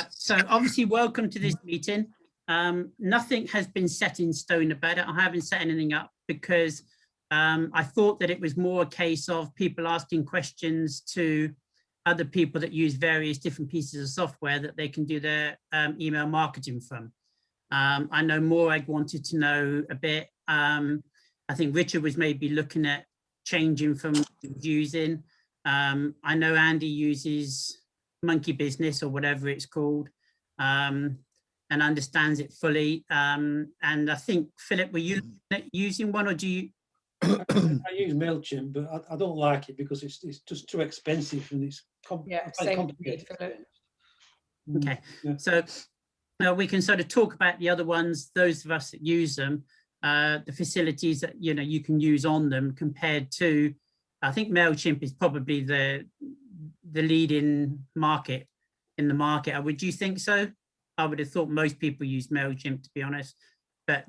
So obviously, welcome to this meeting. Nothing has been set in stone about it. I haven't set anything up because I thought that it was more a case of people asking questions to other people that use various different pieces of software that they can do their email marketing from. I know Morag wanted to know a bit. I think Richard was maybe looking at changing from using. I know Andy uses Monkey Business or whatever it's called, and understands it fully. And I think, Philip, were you using one, or do you? I use Mailchimp, but I don't like it because it's just too expensive and it's complicated. Okay, yeah. So we can sort of talk about the other ones, those of us that use them, the facilities that you can use on them compared to, I think Mailchimp is probably the leading market in the market. Would you think so? I would have thought most people use Mailchimp, to be honest, but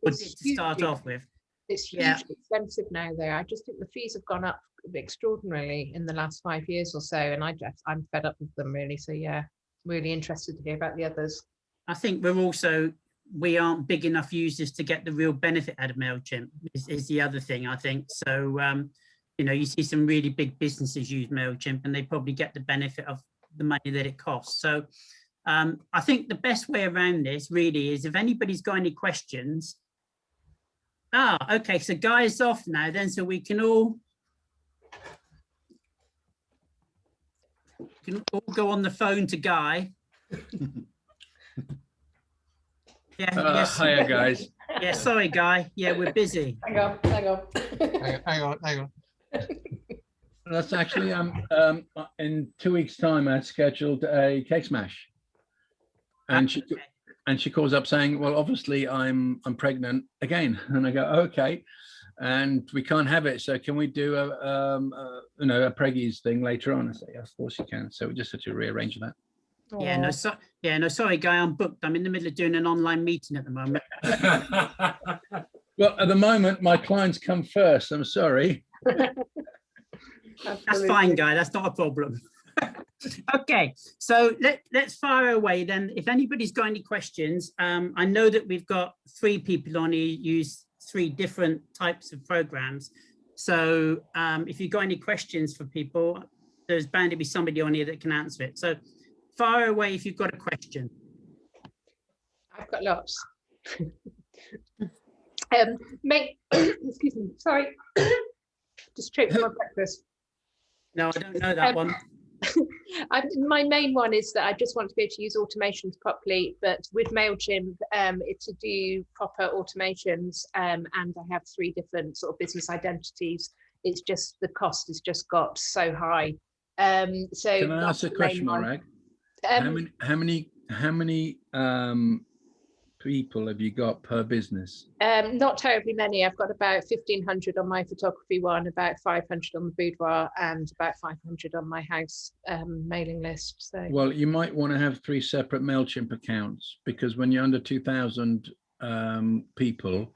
what did to start off with? It's hugely expensive now, though. I just think the fees have gone up extraordinarily in the last 5 years or so, and I'm fed up with them, really. So yeah, really interested to hear about the others. I think we aren't big enough users to get the real benefit out of Mailchimp is the other thing, I think. So you see some really big businesses use Mailchimp and they probably get the benefit of the money that it costs. So I think the best way around this really is if anybody's got any questions. Okay, so Guy's off now then, so we can all go on the phone to Guy. Yes. Hiya, guys. Yeah, sorry, Guy. Yeah, we're busy. Hang on. That's actually in 2 weeks' time I scheduled a cake smash, and she calls up saying, well, obviously I'm pregnant again, and I go, okay, and we can't have it, so can we do a preggies thing later on? I say, yeah, of course you can. So we just had to rearrange that. No, sorry, Guy, I'm booked. I'm in the middle of doing an online meeting at the moment. Well, at the moment, my clients come first. I'm sorry. That's fine, Guy. That's not a problem. Okay, so let's fire away then. If anybody's got any questions, I know that we've got 3 people on here use 3 different types of programs. So if you've got any questions for people, there's bound to be somebody on here that can answer it. So fire away if you've got a question. I've got lots. Excuse me, sorry. Just tripped for my breakfast. No, I don't know that one. My main one is that I just want to be able to use automations properly, but with Mailchimp, it's to do proper automations, and I have 3 different sort of business identities. It's just the cost has just got so high. So can I ask a question, Morag? How many people have you got per business? Not terribly many. I've got about 1,500 on my photography one, about 500 on the boudoir, and about 500 on my house mailing list. So, well, you might want to have 3 separate Mailchimp accounts, because when you're under 2,000 people,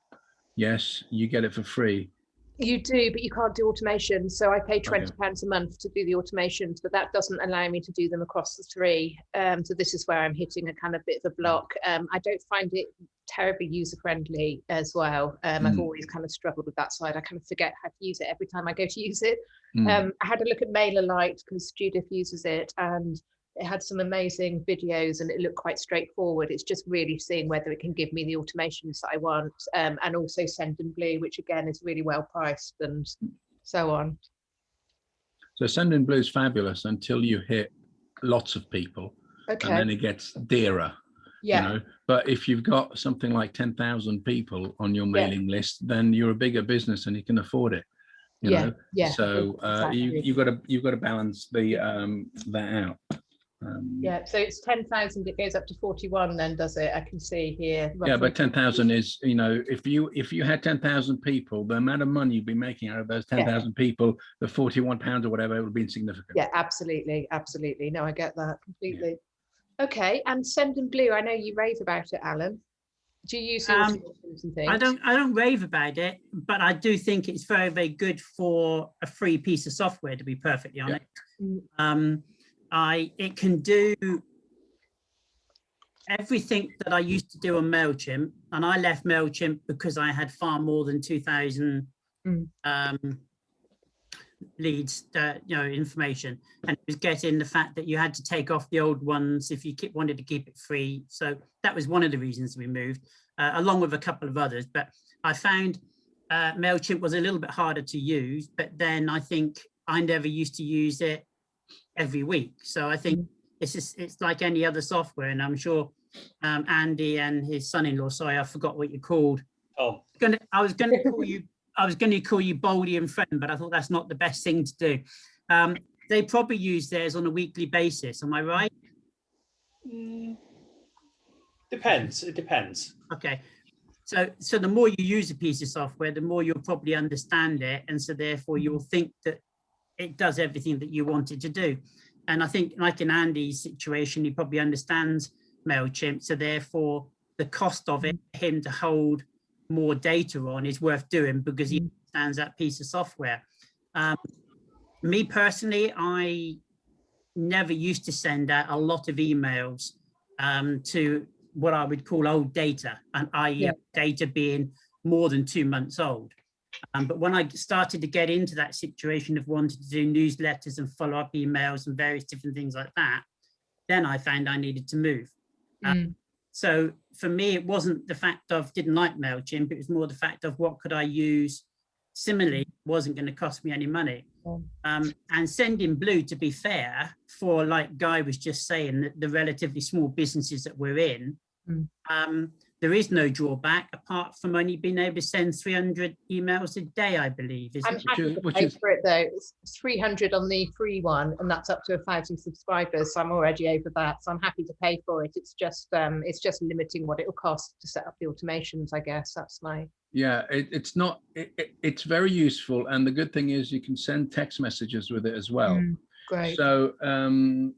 yes, you get it for free. You do, but you can't do automations. So I pay £20 a month to do the automations, but that doesn't allow me to do them across the 3. So this is where I'm hitting a kind of bit of a block. I don't find it terribly user-friendly as well. I've always kind of struggled with that side. I kind of forget how to use it every time I go to use it. I had a look at MailerLite because Judith uses it, and it had some amazing videos and it looked quite straightforward. It's just really seeing whether it can give me the automations that I want, and also Sendinblue, which again is really well priced and so on. So Sendinblue is fabulous until you hit lots of people, and then it gets dearer. Yeah. But if you've got something like 10,000 people on your mailing list, then you're a bigger business and you can afford it. You know? So exactly. you've got to balance the that out. So it's 10,000. It goes up to 41. Then does it? I can see here. Yeah, but 10,000 is, if you had 10,000 people, the amount of money you'd be making out of those 10,000 people, the £41 or whatever, it would be insignificant. Yeah, absolutely. No, I get that completely. Yeah. Okay, and Sendinblue, I know you rave about it, Alan. Do you use automations and things? I don't rave about it, but I do think it's very, very good for a free piece of software, to be perfectly honest. It can do everything that I used to do on Mailchimp, and I left Mailchimp because I had far more than 2,000 leads, information, and it was getting the fact that you had to take off the old ones if you wanted to keep it free. So that was one of the reasons we moved, along with a couple of others. But I found Mailchimp was a little bit harder to use, but then I think I never used to use it every week. So I think it's like any other software, and I'm sure Andy and his son-in-law, sorry, I forgot what you called. Oh, I was going to call you Baldy and Friend, but I thought that's not the best thing to do. They probably use theirs on a weekly basis. Am I right? depends. It depends. Okay. So the more you use a piece of software, the more you'll probably understand it. And so therefore you'll think that it does everything that you want it to do. And I think like in Andy's situation, he probably understands Mailchimp. So therefore the cost of it, him to hold more data on, is worth doing because he understands that piece of software. Me personally, I never used to send out a lot of emails to what I would call old data, and i.e. data being more than 2 months old. But when I started to get into that situation of wanting to do newsletters and follow-up emails and various different things like that, then I found I needed to move. So for me, it wasn't the fact of didn't like Mailchimp, it was more the fact of what could I use similarly, wasn't going to cost me any money. And Sendinblue, to be fair, for like Guy was just saying, the relatively small businesses that we're in, there is no drawback apart from only being able to send 300 emails a day, I believe. I'm happy to pay for it though. It's 300 on the free one, and that's up to 1,000 subscribers. So I'm already over that. So I'm happy to pay for it. It's just limiting what it will cost to set up the automations, I guess. That's my. Yeah, it's very useful, and the good thing is you can send text messages with it as well. Great. So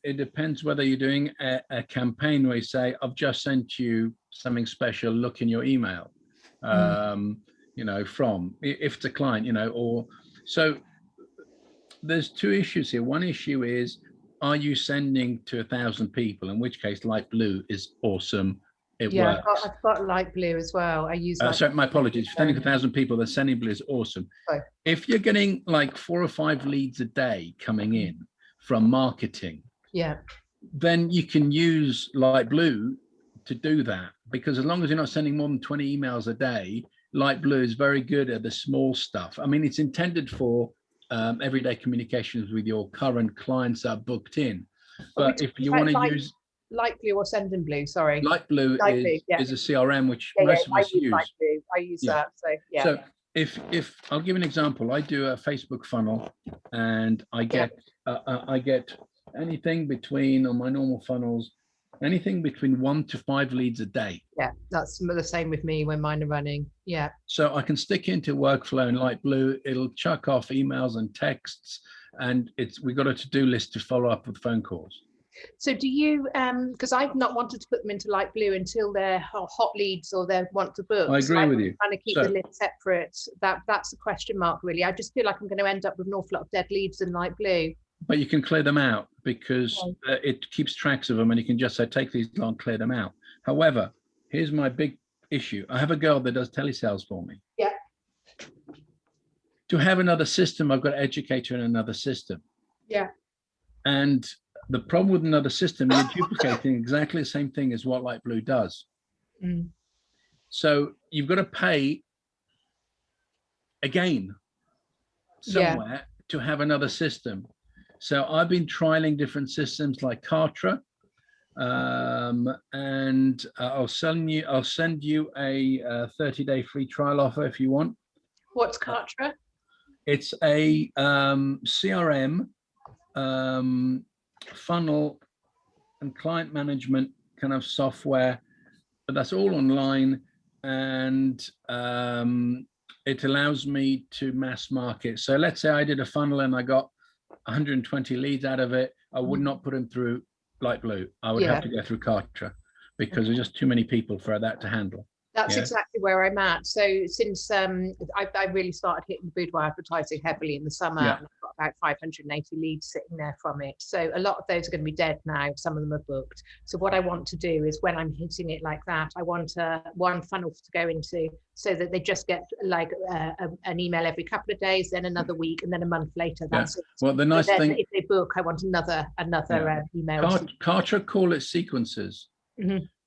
it depends whether you're doing a campaign where you say, I've just sent you something special, look in your email, from, if it's a client, or so there's two issues here. One issue is, are you sending to 1,000 people, in which case Light Blue is awesome. It works. I've got Light Blue as well. I use sorry, my apologies. Sending 1,000 people, the Sendinblue is awesome. If you're getting like 4 or 5 leads a day coming in from marketing, then you can use Light Blue to do that, because as long as you're not sending more than 20 emails a day, Light Blue is very good at the small stuff. I mean, it's intended for everyday communications with your current clients that are booked in. But if you want to use Light Blue or Sendinblue, sorry. Light Blue is a CRM which most of us use. Light Blue. I use that. So if I'll give an example, I do a Facebook funnel, and I get anything between, on my normal funnels, anything between 1 to 5 leads a day. Yeah, that's the same with me when mine are running. Yeah. So I can stick into workflow in Light Blue. It'll chuck off emails and texts, and we've got a to-do list to follow up with phone calls. So do you, because I've not wanted to put them into Light Blue until they're hot leads or they want to book. I agree with you. Trying to keep the list separate. That's a question mark, really. I just feel like I'm going to end up with an awful lot of dead leads in Light Blue. But you can clear them out, because it keeps tracks of them, and you can just say, take these and clear them out. However, here's my big issue. I have a girl that does telesales for me. Yeah. To have another system, I've got to educate her in another system. Yeah. And the problem with another system, you're duplicating exactly the same thing as what Light Blue does. So you've got to pay again somewhere to have another system. So I've been trialing different systems like Kartra, and I'll send you a 30-day free trial offer if you want. What's Kartra? It's a CRM, funnel and client management kind of software, but that's all online, and it allows me to mass market. So let's say I did a funnel and I got 120 leads out of it. I would not put them through Light Blue. I would have to go through Kartra, because there's just too many people for that to handle. That's exactly where I'm at. So since I really started hitting the boudoir advertising heavily in the summer, and I've got about 580 leads sitting there from it. So a lot of those are going to be dead now. Some of them are booked. So what I want to do is when I'm hitting it like that, I want one funnel to go into so that they just get like an email every couple of days, then another week, and then a month later. That's it. Well, the nice thing, if they book, I want another email. Kartra call it sequences.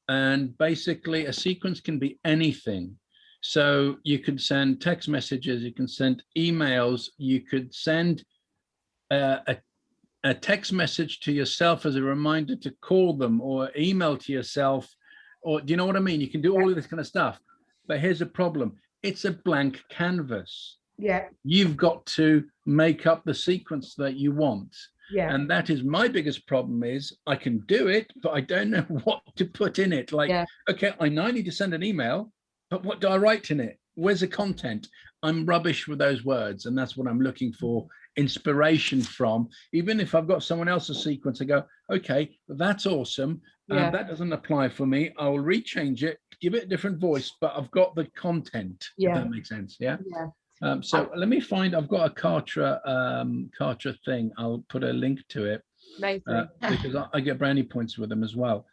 And basically a sequence can be anything. So you could send text messages, you can send emails, you could send a text message to yourself as a reminder to call them, or email to yourself, or do you know what I mean? You can do all of this kind of stuff. But here's a problem. It's a blank canvas. Yeah. You've got to make up the sequence that you want. Yeah. And that is my biggest problem, is I can do it, but I don't know what to put in it. Like, okay, I now need to send an email, but what do I write in it? Where's the content? I'm rubbish with those words. And that's what I'm looking for inspiration from. Even if I've got someone else's sequence, I go, okay, that's awesome. That doesn't apply for me. I will rechange it, give it a different voice, but I've got the content. If that makes sense. Yeah. So let me find, I've got a Kartra thing. I'll put a link to it because I get brownie points with them as well,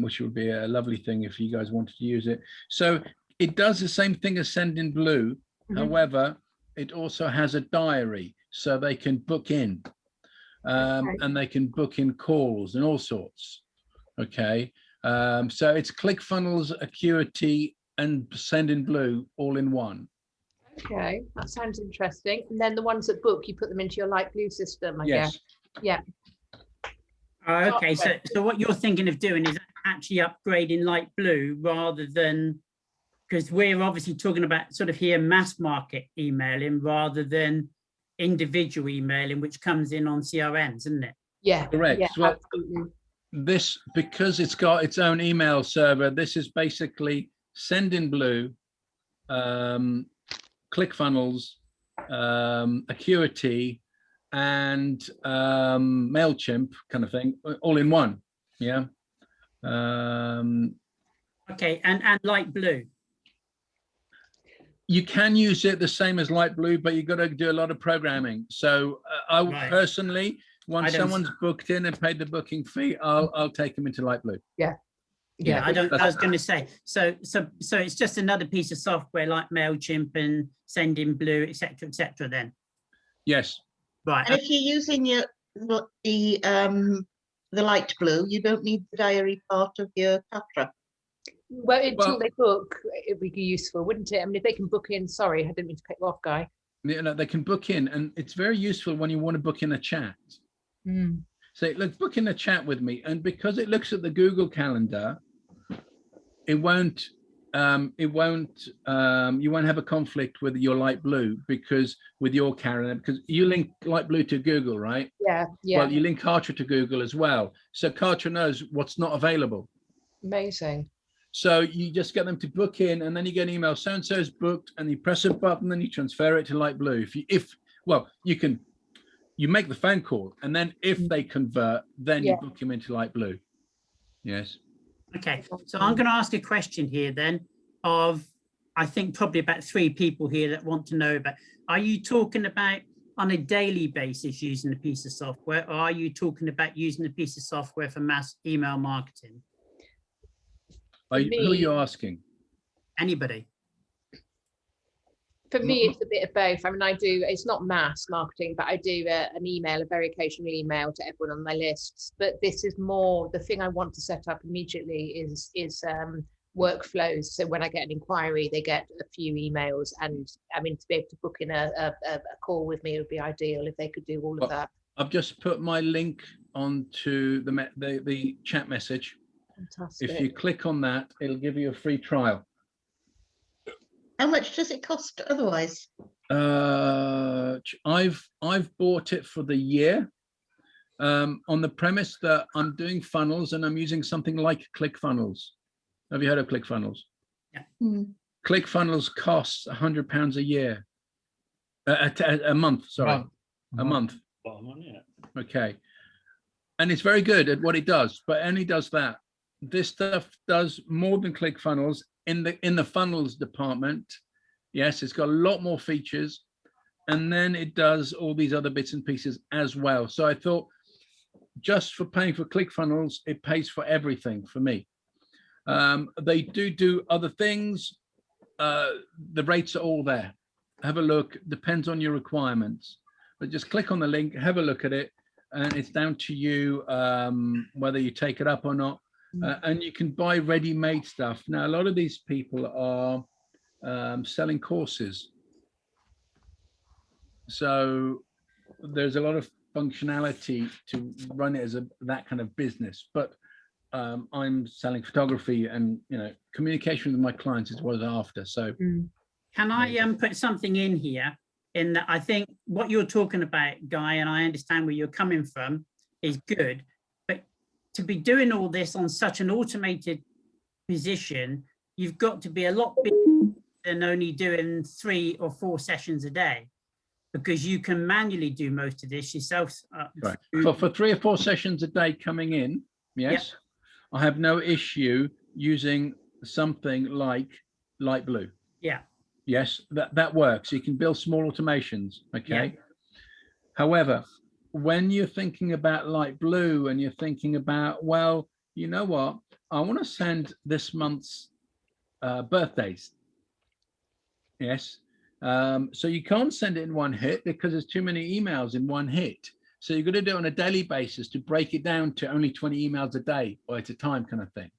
which would be a lovely thing if you guys wanted to use it. So it does the same thing as Sendinblue. However, it also has a diary, so they can book in and they can book in calls and all sorts. Okay. So it's ClickFunnels, Acuity, and Sendinblue all in one. Okay, that sounds interesting. And then the ones that book, you put them into your light blue system, I guess. Yeah. Okay, so what you're thinking of doing is actually upgrading light blue rather than, because we're obviously talking about sort of here mass market emailing rather than individual emailing, which comes in on CRMs, isn't it? Yeah. Correct. Yeah, well, absolutely. this, because it's got its own email server, this is basically Sendinblue, ClickFunnels, Acuity, and Mailchimp kind of thing, all in one. Yeah. Okay, and light blue. You can use it the same as light blue, but you've got to do a lot of programming. So I personally, once someone's booked in and paid the booking fee, I'll take them into light blue. Yeah. I was going to say, so it's just another piece of software like Mailchimp and Sendinblue, etc., then. Yes. Right. And if you're using the light blue, you don't need the diary part of your Kartra. Well, until they book, it'd be useful, wouldn't it? I mean, if they can book in, sorry, I didn't mean to cut you off, Guy. You know, they can book in, and it's very useful when you want to book in a chat. Say, let's book in a chat with me, and because it looks at the Google Calendar, you won't have a conflict with your light blue, because with your calendar, because you link light blue to Google, right? Yeah. Well, you link Kartra to Google as well, so Kartra knows what's not available. Amazing. So you just get them to book in, and then you get an email, so and so is booked, and you press a button, and you transfer it to light blue. You make the phone call, and then if they convert, then you book them into light blue. Yes. Okay, so I'm going to ask a question here then of, I think probably about 3 people here that want to know about, are you talking about on a daily basis using a piece of software, or are you talking about using a piece of software for mass email marketing? Who are you asking? Anybody. For me, it's a bit of both. I mean, it's not mass marketing, but I do an email, a very occasional email to everyone on my lists. But this is more, the thing I want to set up immediately is workflows. So when I get an inquiry, they get a few emails. And I mean, to be able to book in a call with me would be ideal if they could do all of that. I've just put my link onto the chat message. Fantastic. If you click on that, it'll give you a free trial. How much does it cost otherwise? I've bought it for the year on the premise that I'm doing funnels and I'm using something like ClickFunnels. Have you heard of ClickFunnels? Yeah. ClickFunnels costs £100 a year, a month. Sorry, a month. Okay, and it's very good at what it does, but only does that. This stuff does more than ClickFunnels in the funnels department. Yes, it's got a lot more features, and then it does all these other bits and pieces as well. So I thought, just for paying for ClickFunnels, it pays for everything for me. They do other things. The rates are all there. Have a look, depends on your requirements, but just click on the link, have a look at it, and it's down to you whether you take it up or not. And you can buy ready-made stuff. Now, a lot of these people are selling courses. So there's a lot of functionality to run it as that kind of business, but I'm selling photography, and communication with my clients is what I'm after. So can I put something in here, in that I think what you're talking about, Guy, and I understand where you're coming from, is good, but to be doing all this on such an automated position, you've got to be a lot bigger than only doing 3 or 4 sessions a day, because you can manually do most of this yourself. Right. For 3 or 4 sessions a day coming in, yes, yep. I have no issue using something like Light Blue. Yeah. Yes, that works. You can build small automations. Okay. Yeah. However, when you're thinking about Light Blue and you're thinking about, well, you know what, I want to send this month's birthdays. Yes. So you can't send it in one hit because there's too many emails in one hit. So you're going to do it on a daily basis to break it down to only 20 emails a day or at a time, kind of thing.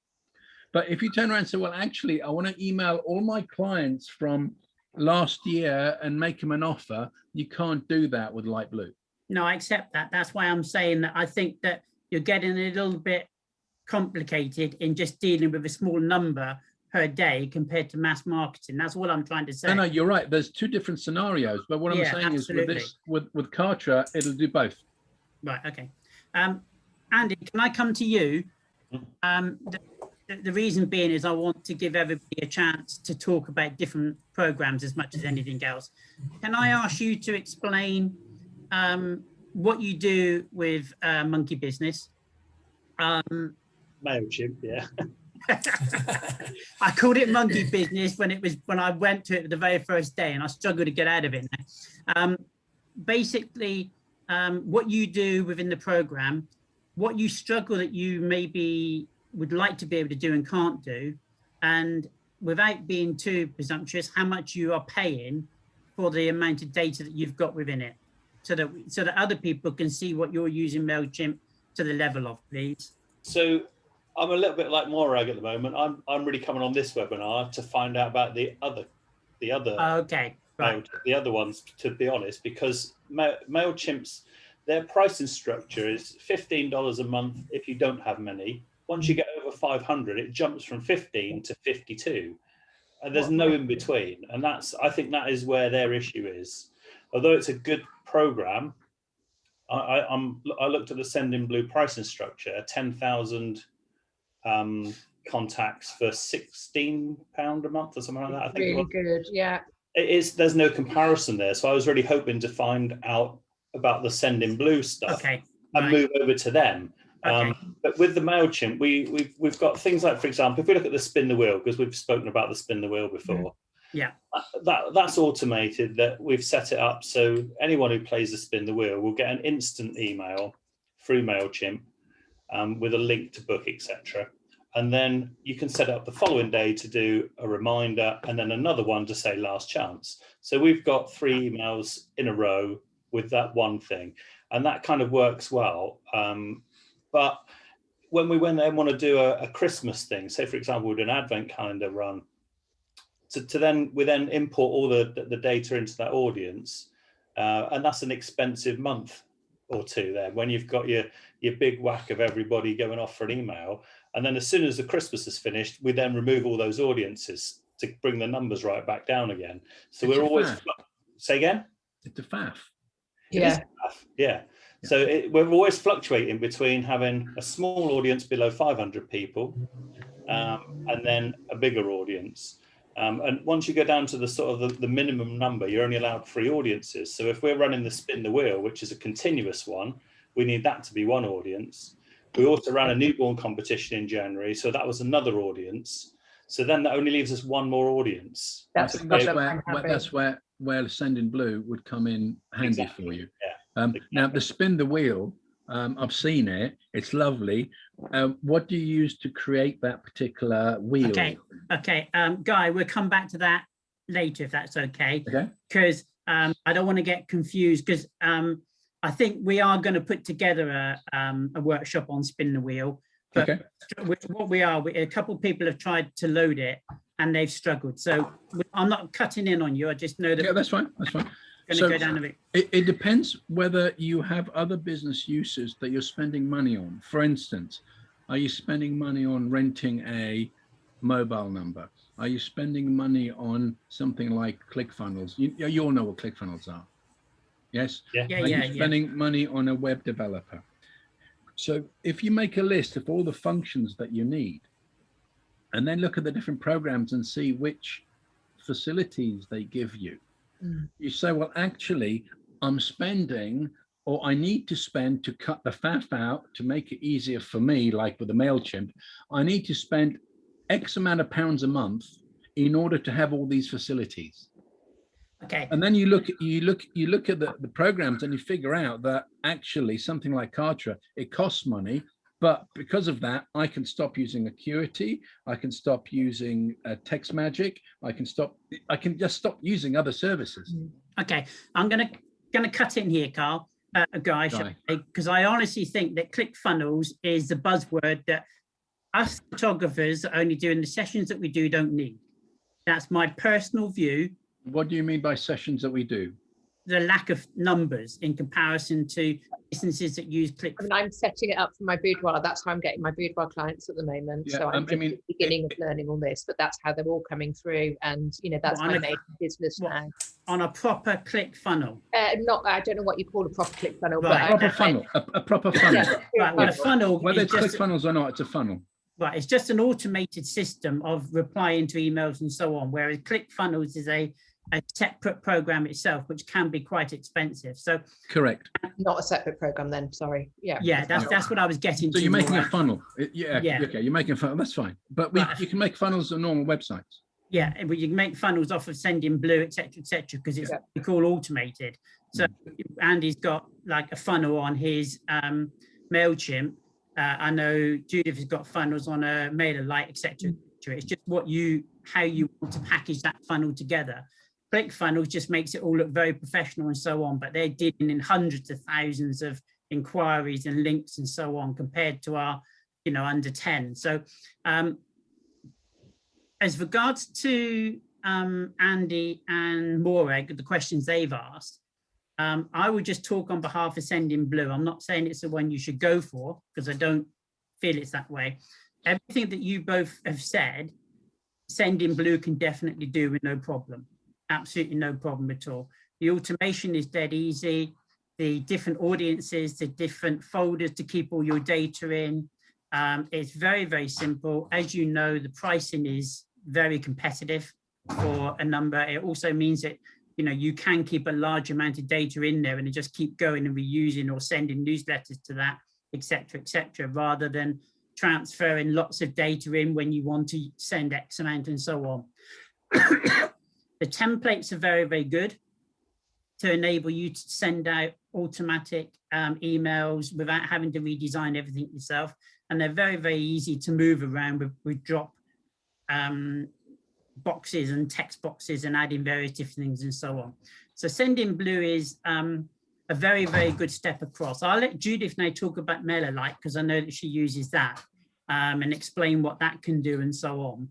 But if you turn around and say, well, actually, I want to email all my clients from last year and make them an offer, you can't do that with Light Blue. No, I accept that. That's why I'm saying that I think that you're getting a little bit complicated in just dealing with a small number per day compared to mass marketing. That's what I'm trying to say. No, you're right. There's 2 different scenarios, but what I'm saying absolutely. Is with Kartra, it'll do both. Right. Okay. Andy, can I come to you? The reason being is I want to give everybody a chance to talk about different programs as much as anything else. Can I ask you to explain what you do with Monkey Business? Mailchimp, yeah. I called it Monkey Business when I went to it the very first day, and I struggled to get out of it. Basically, what you do within the program, what you struggle that you maybe would like to be able to do and can't do, and without being too presumptuous, how much you are paying for the amount of data that you've got within it, so that other people can see what you're using Mailchimp to the level of, please. So I'm a little bit like Morag at the moment. I'm really coming on this webinar to find out about the other okay, right, the other ones, to be honest, because Mailchimp's, their pricing structure is $15 a month if you don't have many. Once you get over 500, it jumps from 15 to 52, and there's no in between. And I think that is where their issue is. Although it's a good program, I looked at the Sending Blue pricing structure, 10,000 contacts for £16 a month or something like that. I think really good, yeah. It is. There's no comparison there, so I was really hoping to find out about the Sending Blue stuff and move over to them. But with the Mailchimp, we've got things like, for example, if we look at the spin the wheel, because we've spoken about the spin the wheel before. Yeah. That's automated, that we've set it up so anyone who plays the spin the wheel will get an instant email through Mailchimp with a link to book, etc. And then you can set up the following day to do a reminder, and then another one to say last chance. So we've got 3 emails in a row with that one thing, and that kind of works well. But when we want to do a Christmas thing, say for example, we do an advent calendar run, we then import all the data into that audience, and that's an expensive month or 2 there when you've got your big whack of everybody going off for an email. And then as soon as the Christmas is finished, we then remove all those audiences to bring the numbers right back down again. So we're always, say again? It's a faff. Yeah. Yeah. So we're always fluctuating between having a small audience below 500 people and then a bigger audience. And once you go down to the sort of the minimum number, you're only allowed 3 audiences. So if we're running the spin the wheel, which is a continuous one, we need that to be 1 audience. We also ran a newborn competition in January, so that was another audience. So then that only leaves us 1 more audience. That's where where Sendinblue would come in handy for you. Yeah. Now, the spin the wheel, I've seen it. It's lovely. What do you use to create that particular wheel? Okay. Guy, we'll come back to that later if that's okay. Okay. Because I don't want to get confused, because I think we are going to put together a workshop on spin the wheel. But okay. A couple of people have tried to load it and they've struggled. So I'm not cutting in on you. I just know that. Yeah, that's fine. That's fine. Going to go down a bit. It depends whether you have other business uses that you're spending money on. For instance, are you spending money on renting a mobile number? Are you spending money on something like ClickFunnels? You all know what ClickFunnels are. Yes? Yeah. Yeah, Are you spending money on a web developer? So if you make a list of all the functions that you need, and then look at the different programs and see which facilities they give you, you say, well, actually, I'm spending, or I need to spend to cut the faff out to make it easier for me, like with the Mailchimp, I need to spend X amount of pounds a month in order to have all these facilities. Okay. And then you look at the programs and you figure out that actually something like Kartra, it costs money, but because of that, I can stop using Acuity, I can stop using Text Magic, I can just stop using other services. Okay, I'm gonna cut in here, Carl, Guy, because I honestly think that ClickFunnels is the buzzword that us photographers that are only doing the sessions that we do don't need. That's my personal view. What do you mean by sessions that we do? The lack of numbers in comparison to businesses that use ClickFunnels. I mean, I'm setting it up for my boudoir. That's how I'm getting my boudoir clients at the moment. Yeah, so I'm at the beginning of learning all this, but that's how they're all coming through. And, you know, that's my main business now. On a proper ClickFunnel? I don't know what you call a proper ClickFunnel. Right. But a proper funnel. Right, well, a funnel. Whether it's ClickFunnels or not, it's a funnel. Right, it's just an automated system of replying to emails and so on, whereas ClickFunnels is a separate program itself, which can be quite expensive. So correct. Not a separate program then, sorry. Yeah, that's what I was getting so to. You're making a funnel. Okay, you're making a funnel, that's fine, but you can make funnels on normal websites. Yeah, but you can make funnels off of Sendinblue, etc., because it's what we call automated. So Andy's got like a funnel on his Mailchimp. I know Judith has got funnels on a MailerLite, etc. It's just how you want to package that funnel together. ClickFunnels just makes it all look very professional and so on, but they're dealing in hundreds of thousands of inquiries and links and so on compared to our, under 10. So as regards to Andy and Morag, the questions they've asked, I would just talk on behalf of Sendinblue. I'm not saying it's the one you should go for, because I don't feel it's that way. Everything that you both have said, Sendinblue can definitely do with no problem. Absolutely no problem at all. The automation is dead easy. The different audiences, the different folders to keep all your data in. It's very, very simple. As you know, the pricing is very competitive for a number. It also means that you can keep a large amount of data in there and it just keep going and reusing or sending newsletters to that, etc., rather than transferring lots of data in when you want to send X amount and so on. The templates are very, very good to enable you to send out automatic emails without having to redesign everything yourself. And they're very, very easy to move around with drop boxes and text boxes and adding various different things and so on. So Sendinblue is a very, very good step across. I'll let Judith now talk about MailerLite because I know that she uses that and explain what that can do and so on.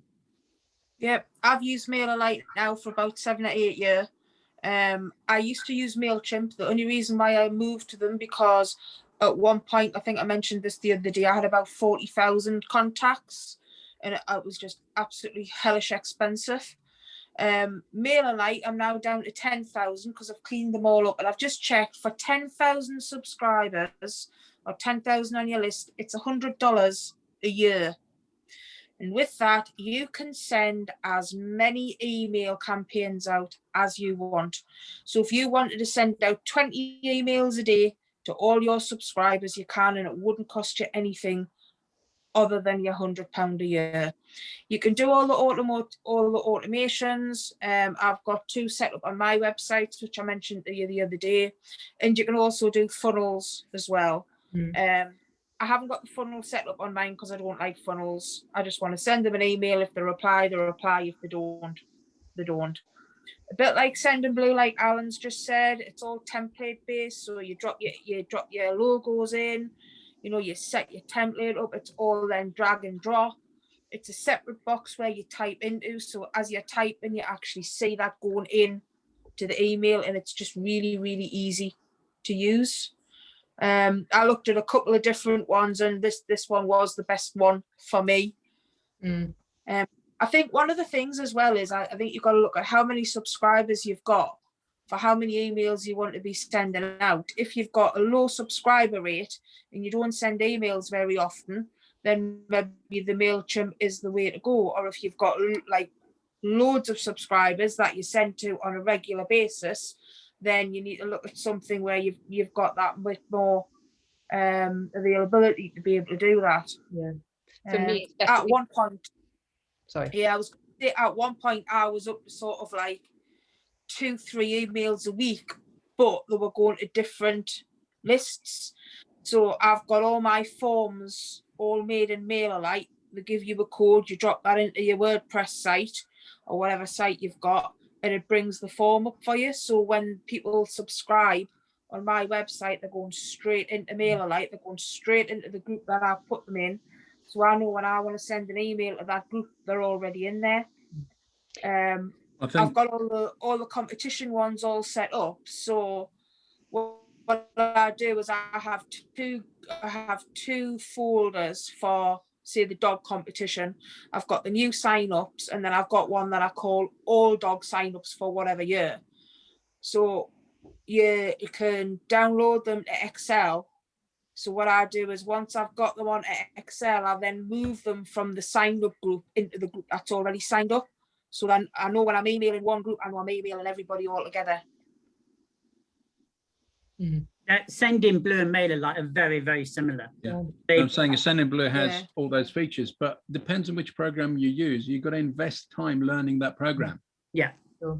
Yep, I've used MailerLite now for about 7 or 8 years. I used to use Mailchimp. The only reason why I moved to them because at one point, I think I mentioned this the other day, I had about 40,000 contacts and it was just absolutely hellish expensive. MailerLite, I'm now down to 10,000 because I've cleaned them all up and I've just checked for 10,000 subscribers or 10,000 on your list, it's $100 a year. And with that, you can send as many email campaigns out as you want. So if you wanted to send out 20 emails a day to all your subscribers, you can, and it wouldn't cost you anything other than your £100 a year. You can do all the automations. I've got 2 set up on my website, which I mentioned to you the other day, and you can also do funnels as well. I haven't got the funnel set up on mine because I don't like funnels. I just want to send them an email. If they reply, they reply. If they don't, they don't. A bit like Sending Blue, like Alan's just said, it's all template based. So you drop your logos in, you know, you set your template up. It's all then drag and drop. It's a separate box where you type into. So as you're typing, you actually see that going in to the email, and it's just really, really easy to use. I looked at a couple of different ones, and this one was the best one for me. I think one of the things as well is I think you've got to look at how many subscribers you've got for how many emails you want to be sending out. If you've got a low subscriber rate and you don't send emails very often, then maybe the Mailchimp is the way to go. Or if you've got like loads of subscribers that you send to on a regular basis, then you need to look at something where you've got that bit more availability to be able to do that. Yeah. For me, at one point, sorry. Yeah, at one point I was up to sort of like 2-3 emails a week, but they were going to different lists. So I've got all my forms all made in MailerLite. They give you a code, you drop that into your WordPress site or whatever site you've got, and it brings the form up for you. So when people subscribe on my website, they're going straight into MailerLite. They're going straight into the group that I've put them in. So I know when I want to send an email to that group, they're already in there. I've got all the competition ones all set up. So what I do is I have two folders for, say, the dog competition. I've got the new sign-ups, and then I've got one that I call all dog sign-ups for whatever year. So you can download them to Excel. So what I do is once I've got them on Excel, I then move them from the signed up group into the group that's already signed up. So then I know when I'm emailing one group, I know I'm emailing everybody all together. Sending Blue and MailerLite are very, very similar. Yeah, I'm saying Sending Blue has all those features, but depends on which program you use. You've got to invest time learning that program. Yeah.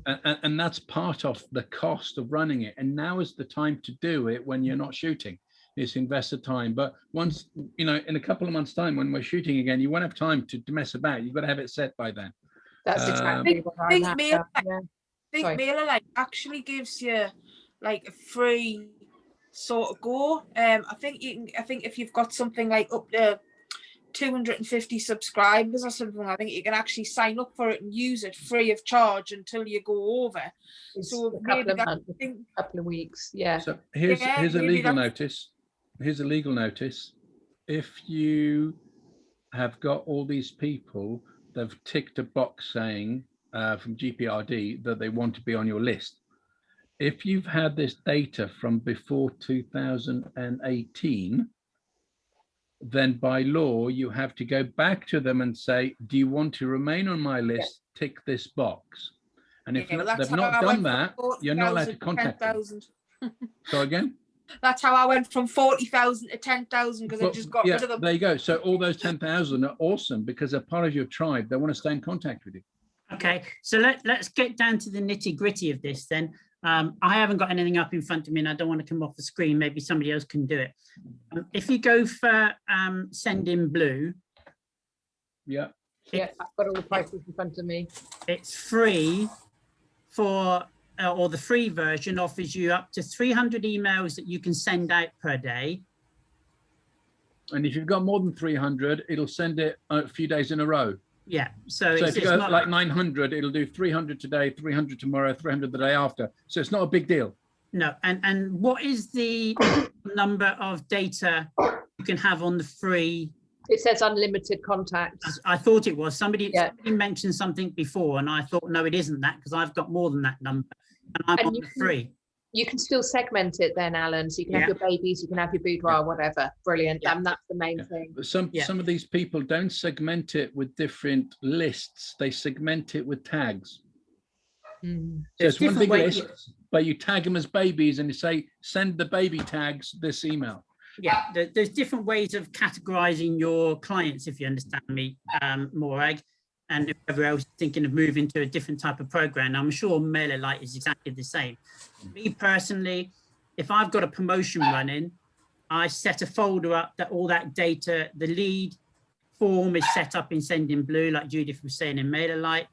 And that's part of the cost of running it. And now is the time to do it when you're not shooting. It's invested time. But once, you know, in a couple of months' time when we're shooting again, you won't have time to mess about. You've got to have it set by then. That's exactly what I think MailerLite actually gives you like a free sort of go. I think if you've got something like up to 250 subscribers or something, I think you can actually sign up for it and use it free of charge until you go over. So a couple of weeks. Yeah. So here's a legal notice. Here's a legal notice. If you have got all these people that have ticked a box saying from GPRD that they want to be on your list, if you've had this data from before 2018, then by law, you have to go back to them and say, do you want to remain on my list? Yeah. Tick this box. And if they've not done that, you're not allowed to contact them. So again? That's how I went from 40,000 to 10,000 because I just got rid of them. There you go. So all those 10,000 are awesome because they're part of your tribe. They want to stay in contact with you. Okay, so let's get down to the nitty gritty of this then. I haven't got anything up in front of me and I don't want to come off the screen. Maybe somebody else can do it. If you go for Sending Blue. Yeah. I've got all the prices in front of me. It's free for, or the free version offers you up to 300 emails that you can send out per day. And if you've got more than 300, it'll send it a few days in a row. Yeah, so if you go like 900, it'll do 300 today, 300 tomorrow, 300 the day after. So it's not a big deal. No, and what is the number of data you can have on the free? It says unlimited contacts. I thought it was. Somebody mentioned something before, and I thought, no, it isn't that because I've got more than that number, and I'm on the free. You can still segment it then, Alan. So you can have your babies, you can have your boudoir, whatever. Brilliant. And that's the main thing. But some of these people don't segment it with different lists. They segment it with tags. So it's one big list, but you tag them as babies and you say, send the baby tags this email. Yeah, there's different ways of categorizing your clients, if you understand me, Morag, and whoever else is thinking of moving to a different type of program. I'm sure MailerLite is exactly the same. Me personally, if I've got a promotion running, I set a folder up that all that data, the lead form is set up in Sendinblue, like Judith was saying in MailerLite.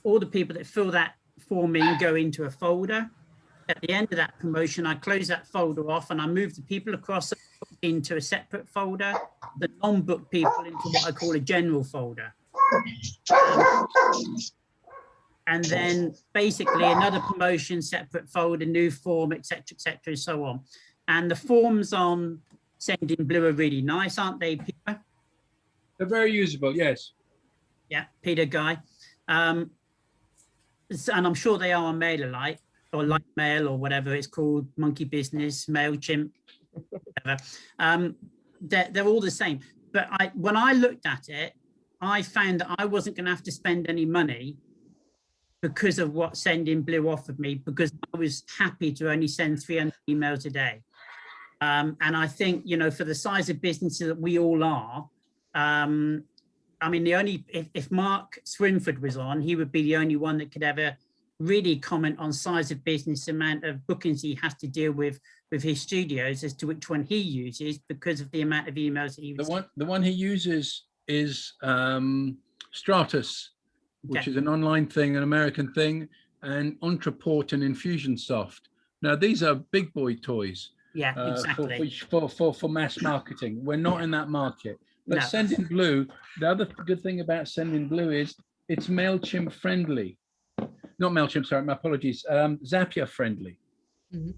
All the people that fill that form in go into a folder. At the end of that promotion, I close that folder off and I move the people across into a separate folder, the non-book people into what I call a general folder. And then basically another promotion, separate folder, new form, etc., and so on. And the forms on Sendinblue are really nice, aren't they, Peter? They're very usable, yes. Yeah, Peter, Guy. And I'm sure they are on MailerLite or Light Mail or whatever it's called, Monkey Business, Mailchimp, whatever. They're all the same. But when I looked at it, I found that I wasn't going to have to spend any money because of what Sendinblue offered me, because I was happy to only send 300 emails a day. And I think, you know, for the size of businesses that we all are, I mean, if Mark Swinford was on, he would be the only one that could ever really comment on size of business, amount of bookings he has to deal with his studios as to which one he uses because of the amount of emails that he was. The one he uses is Stratus, which is an online thing, an American thing, and Entreport and Infusionsoft. Now these are big boy toys. Yeah, exactly. For mass marketing. We're not in that market. But no. Sendinblue, the other good thing about Sendinblue is it's Mailchimp friendly. Not Mailchimp, sorry, my apologies. Zapier friendly. Mm-hmm.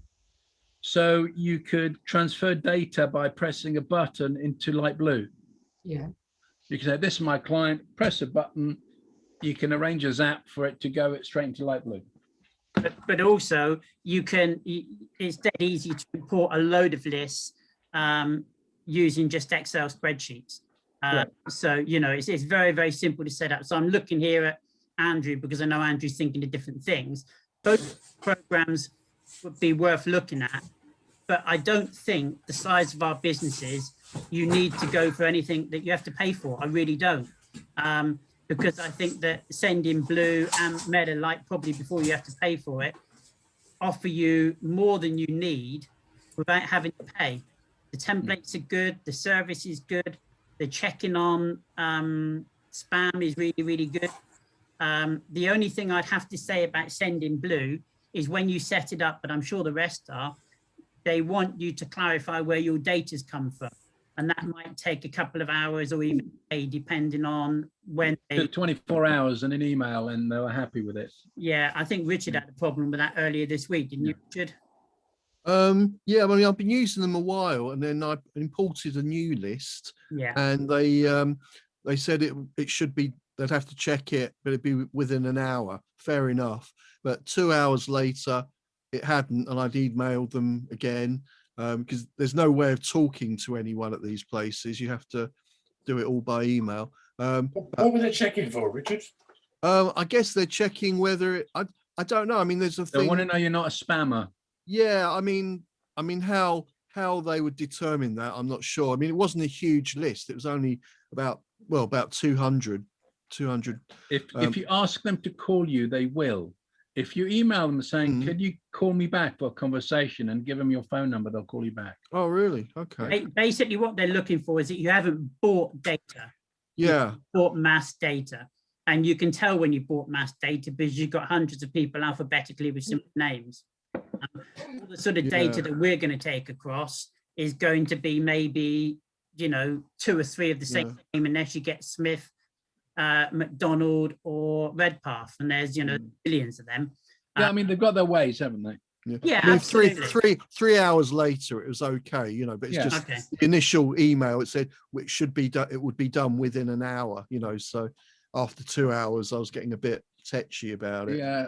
So you could transfer data by pressing a button into light blue. Yeah. You can say, this is my client, press a button. You can arrange a zap for it to go straight into light blue. But also you can, it's dead easy to import a load of lists using just Excel spreadsheets. So, you know, it's very, very simple to set up. So I'm looking here at Andrew because I know Andrew's thinking of different things. Both programs would be worth looking at, but I don't think the size of our businesses, you need to go for anything that you have to pay for. I really don't. Because I think that Sendinblue and MailerLite, probably before you have to pay for it, offer you more than you need without having to pay. The templates are good, the service is good, the checking on spam is really, really good. The only thing I'd have to say about Sendinblue is when you set it up, but I'm sure the rest are, they want you to clarify where your data's come from. And that might take a couple of hours or even a day, depending on when they... 24 hours and an email, and they were happy with it. Yeah, I think Richard had a problem with that earlier this week, didn't you, Richard? Yeah, I mean, I've been using them a while, and then I imported a new list. Yeah. And they said it should be, they'd have to check it, but it'd be within an hour. Fair enough. But 2 hours later, it hadn't, and I'd emailed them again. Because there's no way of talking to anyone at these places. You have to do it all by email. What were they checking for, Richard? I guess they're checking whether I don't know. I mean, there's a thing. They want to know you're not a spammer. Yeah, I mean how they would determine that, I'm not sure. I mean, it wasn't a huge list. It was only about 200. If you ask them to call you, they will. If you email them saying, could you call me back for a conversation, and give them your phone number, they'll call you back. Oh, really? Okay. Basically, what they're looking for is that you haven't bought data. Yeah. Bought mass data. And you can tell when you bought mass data because you've got hundreds of people alphabetically with similar names. All the sort of data that we're going to take across is going to be maybe, you know, 2 or 3 of the same name, unless you get Smith, McDonald or Redpath, and there's, you know, billions of them. Yeah, I mean, they've got their ways, haven't they? Yeah, I mean, absolutely. three hours later, it was okay, you know, but it's just the initial email. It said it should be done. It would be done within an hour, you know. So after 2 hours, I was getting a bit tetchy about it. Yeah,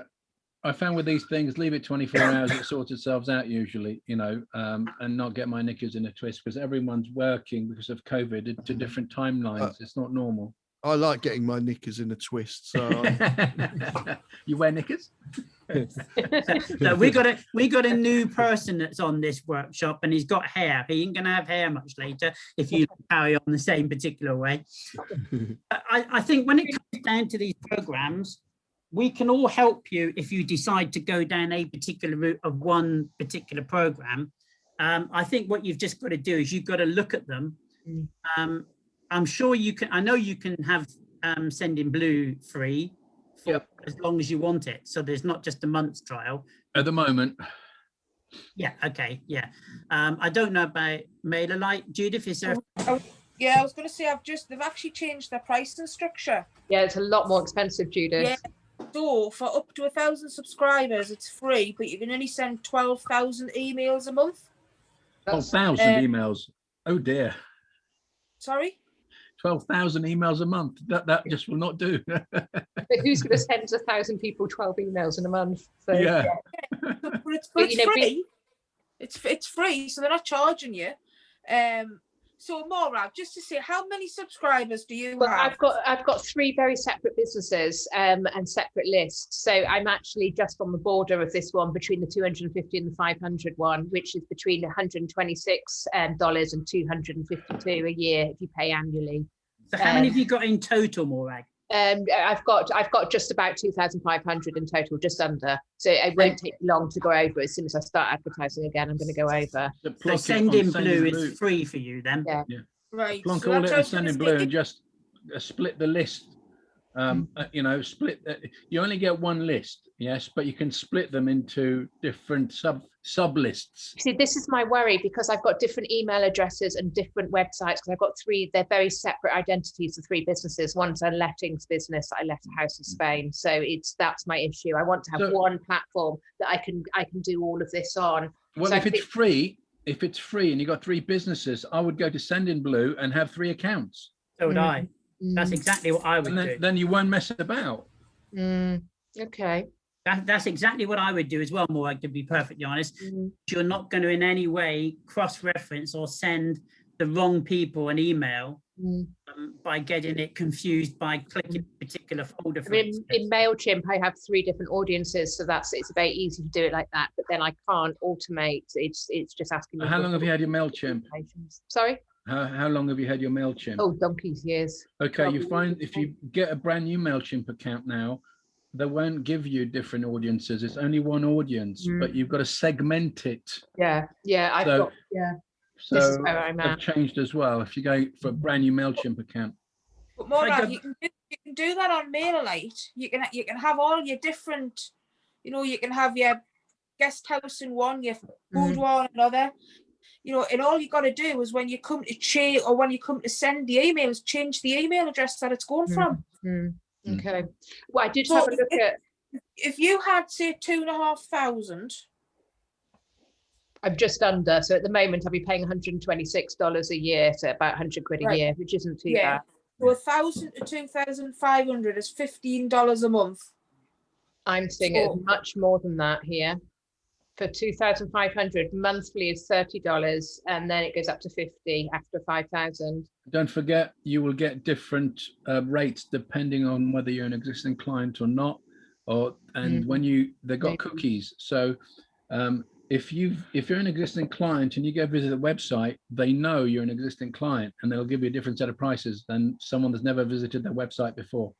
I found with these things, leave it 24 hours, it sorts itself out usually, you know, and not get my knickers in a twist, because everyone's working because of COVID to different timelines. It's not normal. I like getting my knickers in a twist. So you wear knickers? So we got a new person that's on this workshop, and he's got hair. He ain't gonna have hair much later if you carry on the same particular way. I think when it comes down to these programs, we can all help you if you decide to go down a particular route of one particular program. I think what you've just got to do is you've got to look at them. I'm sure you can. I know you can have Sending Blue free for as long as you want it. So there's not just a month's trial at the moment. Yeah. Okay. Yeah. I don't know about MailerLite. Judith, is there? Yeah, I was going to say they've actually changed their pricing structure. Yeah, it's a lot more expensive, Judith. Yeah. So for up to 1,000 subscribers, it's free, but you can only send 12,000 emails a month. 12,000 emails. Oh dear. Sorry? 12,000 emails a month. That just will not do. But who's going to send 1,000 people 12 emails in a month? So, yeah. But it's free. It's free, so they're not charging you. So Morag, just to say, how many subscribers do you have? I've got 3 very separate businesses and separate lists. So I'm actually just on the border of this one between the 250 and the 500 one, which is between $126 and $252 a year if you pay annually. So how many have you got in total, Morag? I've got just about 2,500 in total, just under. So it won't take long to go over. As soon as I start advertising again, I'm going to go over. So Sending Blue is free for you then? Yeah. Right. Plonk all it in Sending Blue and just split the list. You only get one list, yes, but you can split them into different sub lists. See, this is my worry because I've got different email addresses and different websites because I've got 3, they're very separate identities of 3 businesses. One's a lettings business. I let a house in Spain. So that's my issue. I want to have one platform that I can do all of this on. Well, so if it's free and you've got 3 businesses, I would go to Sending Blue and have 3 accounts. So would I. That's exactly what I would do. Then you won't mess about. Okay. That's exactly what I would do as well, Morag, to be perfectly honest. You're not going to in any way cross-reference or send the wrong people an email by getting it confused by clicking a particular folder. In Mailchimp, I have 3 different audiences, so it's very easy to do it like that. But then I can't automate. It's just asking me. How long have you had your Mailchimp? Sorry. How long have you had your Mailchimp? Oh, donkey's years. Okay, you find if you get a brand new Mailchimp account now, they won't give you different audiences. It's only one audience, but you've got to segment it. Yeah. So this is where I'm at. Changed as well. If you go for a brand new Mailchimp account. But Morag, you can do that on MailerLite. You can have all your different. You can have your guest house in one, your boudoir in another. And all you got to do is when you come to change or when you come to send the emails, change the email address that it's going from. Okay. Well, I did have a look at. If you had, say, 2,500. I'm just under. So at the moment, I'll be paying $126 a year, so about 100 quid a year, which isn't too bad. So 1,000 to 2,500 is $15 a month. I'm seeing it much more than that here. For 2,500 monthly is $30, and then it goes up to 50 after 5,000. Don't forget, you will get different rates depending on whether you're an existing client or not, when they've got cookies. So if you're an existing client and you go visit the website, they know you're an existing client, and they'll give you a different set of prices than someone that's never visited their website before.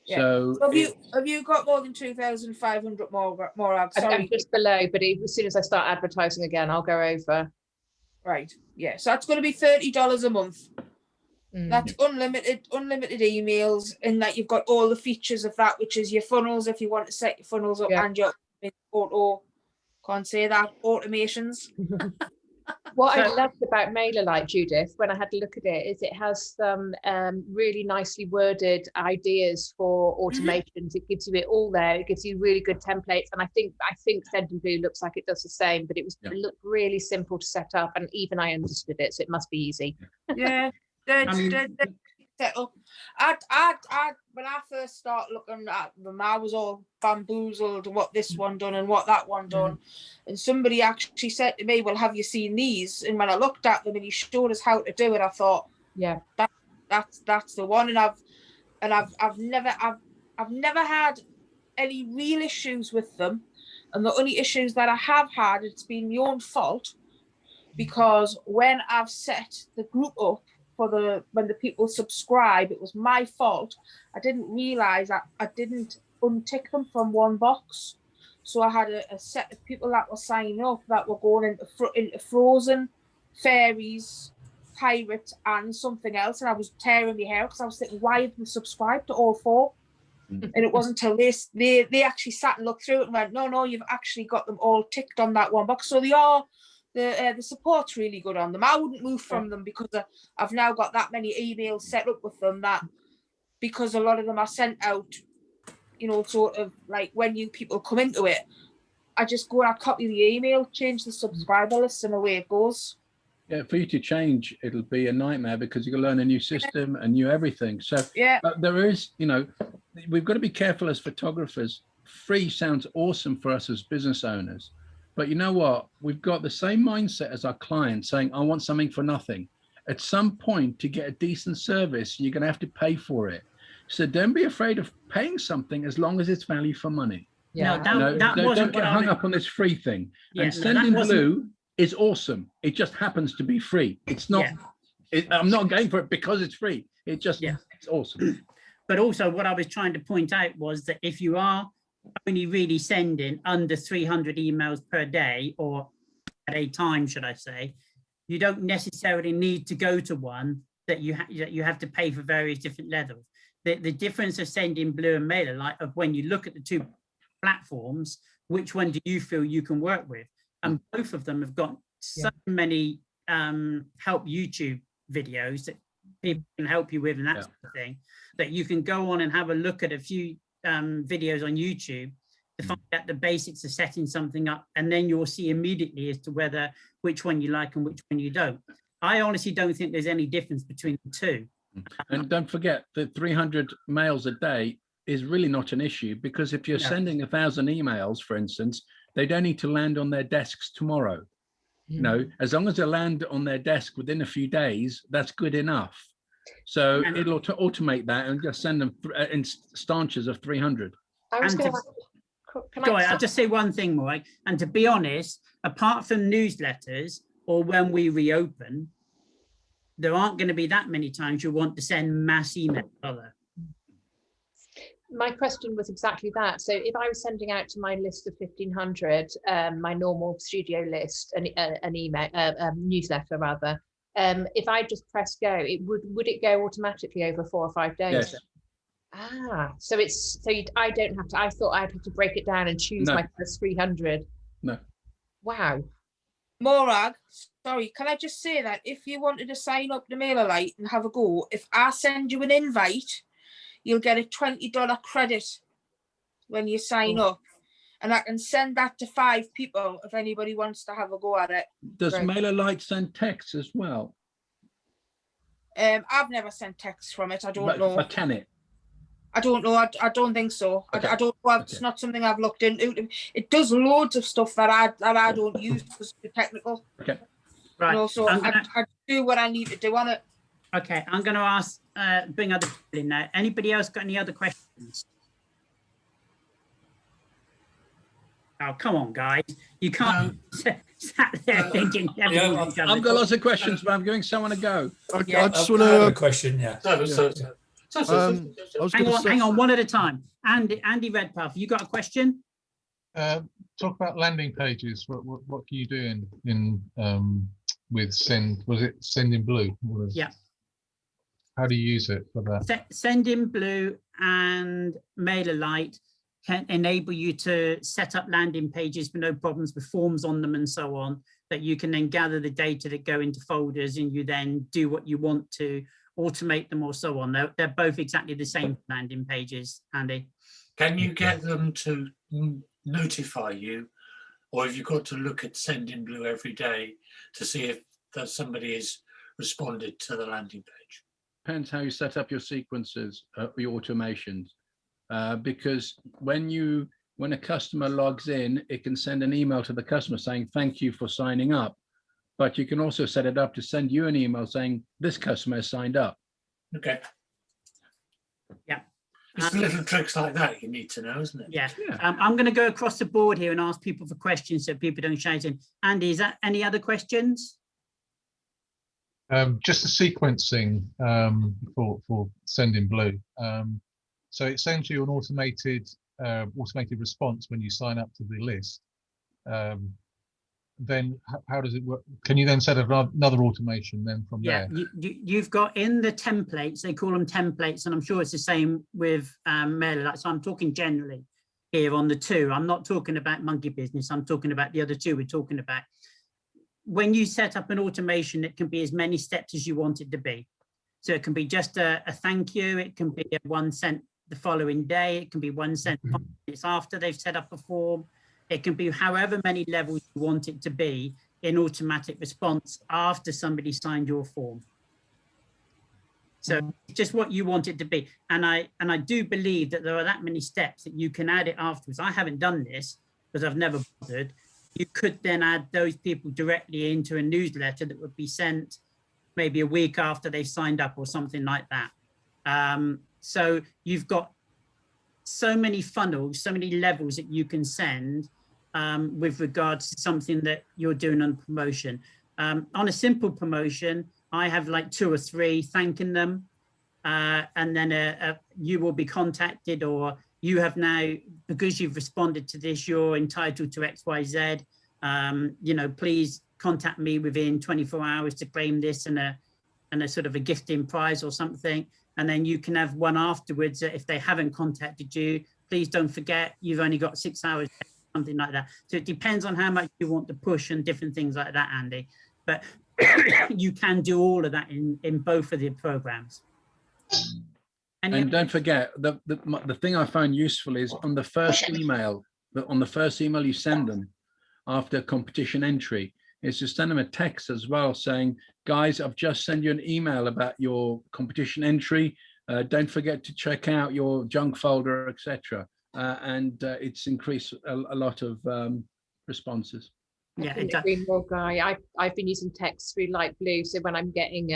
Yeah. So have you got more than 2,500 more? I'm just below, but as soon as I start advertising again, I'll go over. Right. Yeah. So that's going to be $30 a month. That's unlimited emails, and that you've got all the features of that, which is your funnels if you want to set your funnels up and your automations. What I loved about MailerLite, Judith, when I had a look at it, is it has some really nicely worded ideas for automations. It gives you it all there. It gives you really good templates, and I think Sending Blue looks like it does the same. But it looked really simple to set up, and even I understood it, so it must be easy. Yeah, set up. When I first started looking at them, I was all bamboozled what this one done and what that one done. And somebody actually said to me, well, have you seen these? And when I looked at them and he showed us how to do it, I thought, That's the one. And I've never had any real issues with them. And the only issues that I have had, it's been my own fault, because when I've set the group up for when the people subscribe, it was my fault. I didn't realize that I didn't untick them from one box. So I had a set of people that were signing up that were going into Frozen, Fairies, Pirates, and something else. And I was tearing my hair because I was thinking, why have we subscribed to all four? And it wasn't until they actually sat and looked through it and went, no, you've actually got them all ticked on that one box. So they are, the support's really good on them. I wouldn't move from them because I've now got that many emails set up with them, that because a lot of them are sent out, you know, sort of like when new people come into it, I just go and I copy the email, change the subscriber list, and away it goes. Yeah, for you to change, it'll be a nightmare because you're going to learn a new system and new everything. So yeah, there is, you know, we've got to be careful as photographers. Free sounds awesome for us as business owners, but you know what? We've got the same mindset as our clients saying, I want something for nothing. At some point, to get a decent service, you're going to have to pay for it. So don't be afraid of paying something as long as it's value for money. Yeah, don't get hung up on this free thing. Yeah, and Sending Blue is awesome. It just happens to be free. It's not, I'm not going for it because it's free. It just, it's awesome. But also what I was trying to point out was that if you are only really sending under 300 emails per day, or at a time, should I say, you don't necessarily need to go to one that you have to pay for various different levels. The difference of Sending Blue and MailerLite, of when you look at the two platforms, which one do you feel you can work with? And both of them have got so many help YouTube videos that people can help you with and that sort of thing, that you can go on and have a look at a few videos on YouTube to find out the basics of setting something up, and then you'll see immediately as to which one you like and which one you don't. I honestly don't think there's any difference between the two. And don't forget that 300 mails a day is really not an issue, because if you're sending 1,000 emails, for instance, they don't need to land on their desks tomorrow. You know, as long as they land on their desk within a few days, that's good enough. So it'll automate that and just send them in stanches of 300. I'll just say one thing, Mike. And to be honest, apart from newsletters or when we reopen, there aren't going to be that many times you want to send mass email. My question was exactly that. So if I was sending out to my list of 1,500, my normal studio list, an email, newsletter rather, if I just press go, would it go automatically over 4 or 5 days? Yes. So I don't have to. I thought I'd have to break it down and choose my first 300. No. Wow. Morag, sorry, can I just say that if you wanted to sign up to MailerLite and have a go, if I send you an invite, you'll get a $20 credit when you sign up. And I can send that to 5 people if anybody wants to have a go at it. Does MailerLite send text as well? I've never sent text from it. I don't know. But can it? I don't know. I don't think so. Okay. I don't know. It's not something I've looked into. It does loads of stuff that I don't use because it's technical. Okay. Right. You know, so I do what I need to do on it. Okay, I'm going to ask, bring other people in now. Anybody else got any other questions? Oh, come on, guys. You can't sat there thinking. I've got lots of questions, but I'm giving someone a go. Okay, I just want to have a question. Yeah. Hang on, one at a time. Andy Redpath, you got a question? Talk about landing pages. What can you do in with Sending Blue? Yeah. How do you use it for that? Sending Blue and MailerLite can enable you to set up landing pages with no problems, with forms on them and so on, that you can then gather the data that go into folders and you then do what you want to, automate them or so on. They're both exactly the same landing pages, Andy. Can you get them to notify you, or have you got to look at Sending Blue every day to see if somebody has responded to the landing page? Depends how you set up your sequences, your automations, because when a customer logs in, it can send an email to the customer saying thank you for signing up, but you can also set it up to send you an email saying this customer has signed up. Okay. Yeah. It's little tricks like that you need to know, isn't it? Yeah. I'm going to go across the board here and ask people for questions so people don't shout in. Andy, is that any other questions? Just the sequencing for Sending Blue. So it sends you an automated response when you sign up to the list. Then how does it work? Can you then set up another automation then from there? You've got in the templates, they call them templates, and I'm sure it's the same with Mailer. So I'm talking generally here on the two. I'm not talking about Monkey Business. I'm talking about the other two we're talking about. When you set up an automation, it can be as many steps as you want it to be. So it can be just a thank you. It can be a 1 cent the following day. It can be 1 cent 5 minutes after they've set up a form. It can be however many levels you want it to be in automatic response after somebody signed your form. So it's just what you want it to be. And I do believe that there are that many steps that you can add it afterwards. I haven't done this because I've never bothered. You could then add those people directly into a newsletter that would be sent maybe a week after they've signed up or something like that. So you've got so many funnels, so many levels that you can send with regards to something that you're doing on promotion. On a simple promotion, I have like 2 or 3 thanking them, and then you will be contacted, or you have now, because you've responded to this, you're entitled to XYZ. You know, please contact me within 24 hours to claim this and a sort of a gifting prize or something. And then you can have one afterwards if they haven't contacted you. Please don't forget, you've only got 6 hours, something like that. So it depends on how much you want to push and different things like that, Andy. But you can do all of that in both of the programs. And don't forget, the thing I find useful is on the first email, you send them after competition entry, is to send them a text as well saying, guys, I've just sent you an email about your competition entry. Don't forget to check out your junk folder, etc. And it's increased a lot of responses. I couldn't agree more, Guy. I've been using text through Light Blue, so when I'm getting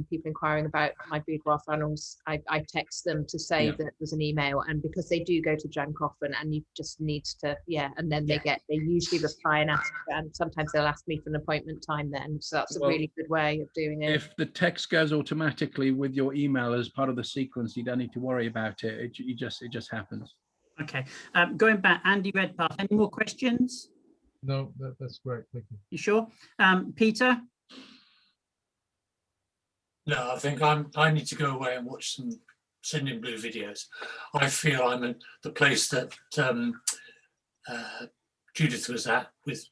people inquiring about my boudoir funnels, I text them to say that there's an email, and because they do go to junk often, and you just need to and then they usually reply and ask, and sometimes they'll ask me for an appointment time then, so that's a really good way of doing it. If the text goes automatically with your email as part of the sequence, you don't need to worry about it. It just happens. Okay, going back, Andy Redpath, any more questions? No, that's great, thank you. You sure? Peter? No, I think I need to go away and watch some Sending Blue videos. I feel I'm at the place that Judith was at with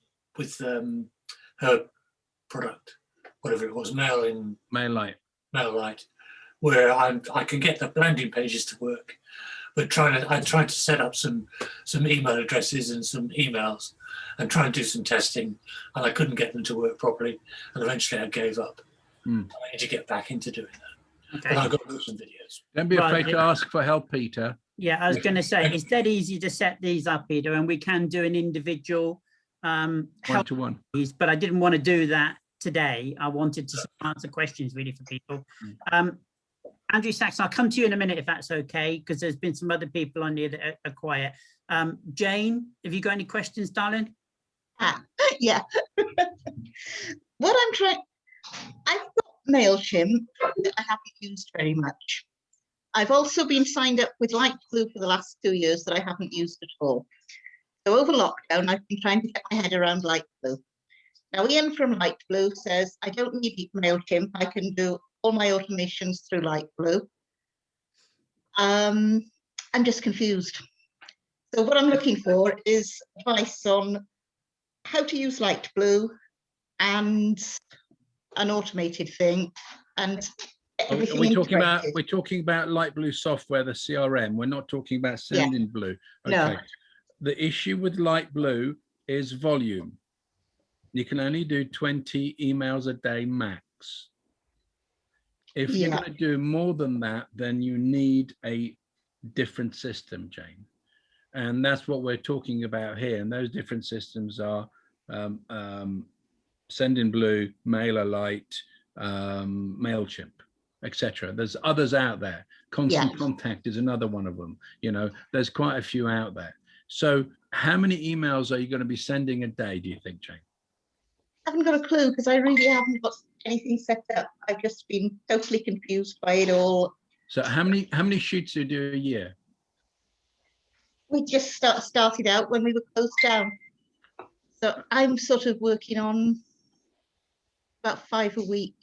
her product, whatever it was, Maillight, where I can get the landing pages to work. But I tried to set up some email addresses and some emails and try and do some testing, and I couldn't get them to work properly, and eventually I gave up. I need to get back into doing that. Okay. But I've got to do some videos. Don't be afraid to ask for help, Peter. Yeah, I was going to say, it's dead easy to set these up, Peter, and we can do an individual one-to-one. But I didn't want to do that today. I wanted to answer questions really for people. Andrew Sachs, I'll come to you in a minute if that's okay, because there's been some other people on here that are quiet. Jane, have you got any questions, darling? Yeah. What I've got Mailchimp that I haven't used very much. I've also been signed up with Light Blue for the last 2 years that I haven't used at all. So over lockdown, I've been trying to get my head around Light Blue. Now, Ian from Light Blue says, I don't need Mailchimp. I can do all my automations through Light Blue. I'm just confused. So what I'm looking for is advice on how to use Light Blue and an automated thing. And we're talking about Light Blue software, the CRM. We're not talking about Sending Blue. Okay. No. The issue with Light Blue is volume. You can only do 20 emails a day max. If you're going to do more than that, then you need a different system, Jane. And that's what we're talking about here. And those different systems are Sending Blue, MailerLite, Mailchimp, etc. There's others out there. Constant Contact is another one of them. You know, there's quite a few out there. So how many emails are you going to be sending a day, do you think, Jane? I haven't got a clue because I really haven't got anything set up. I've just been totally confused by it all. So how many shoots do you do a year? We just started out when we were closed down. So I'm sort of working on about 5 a week.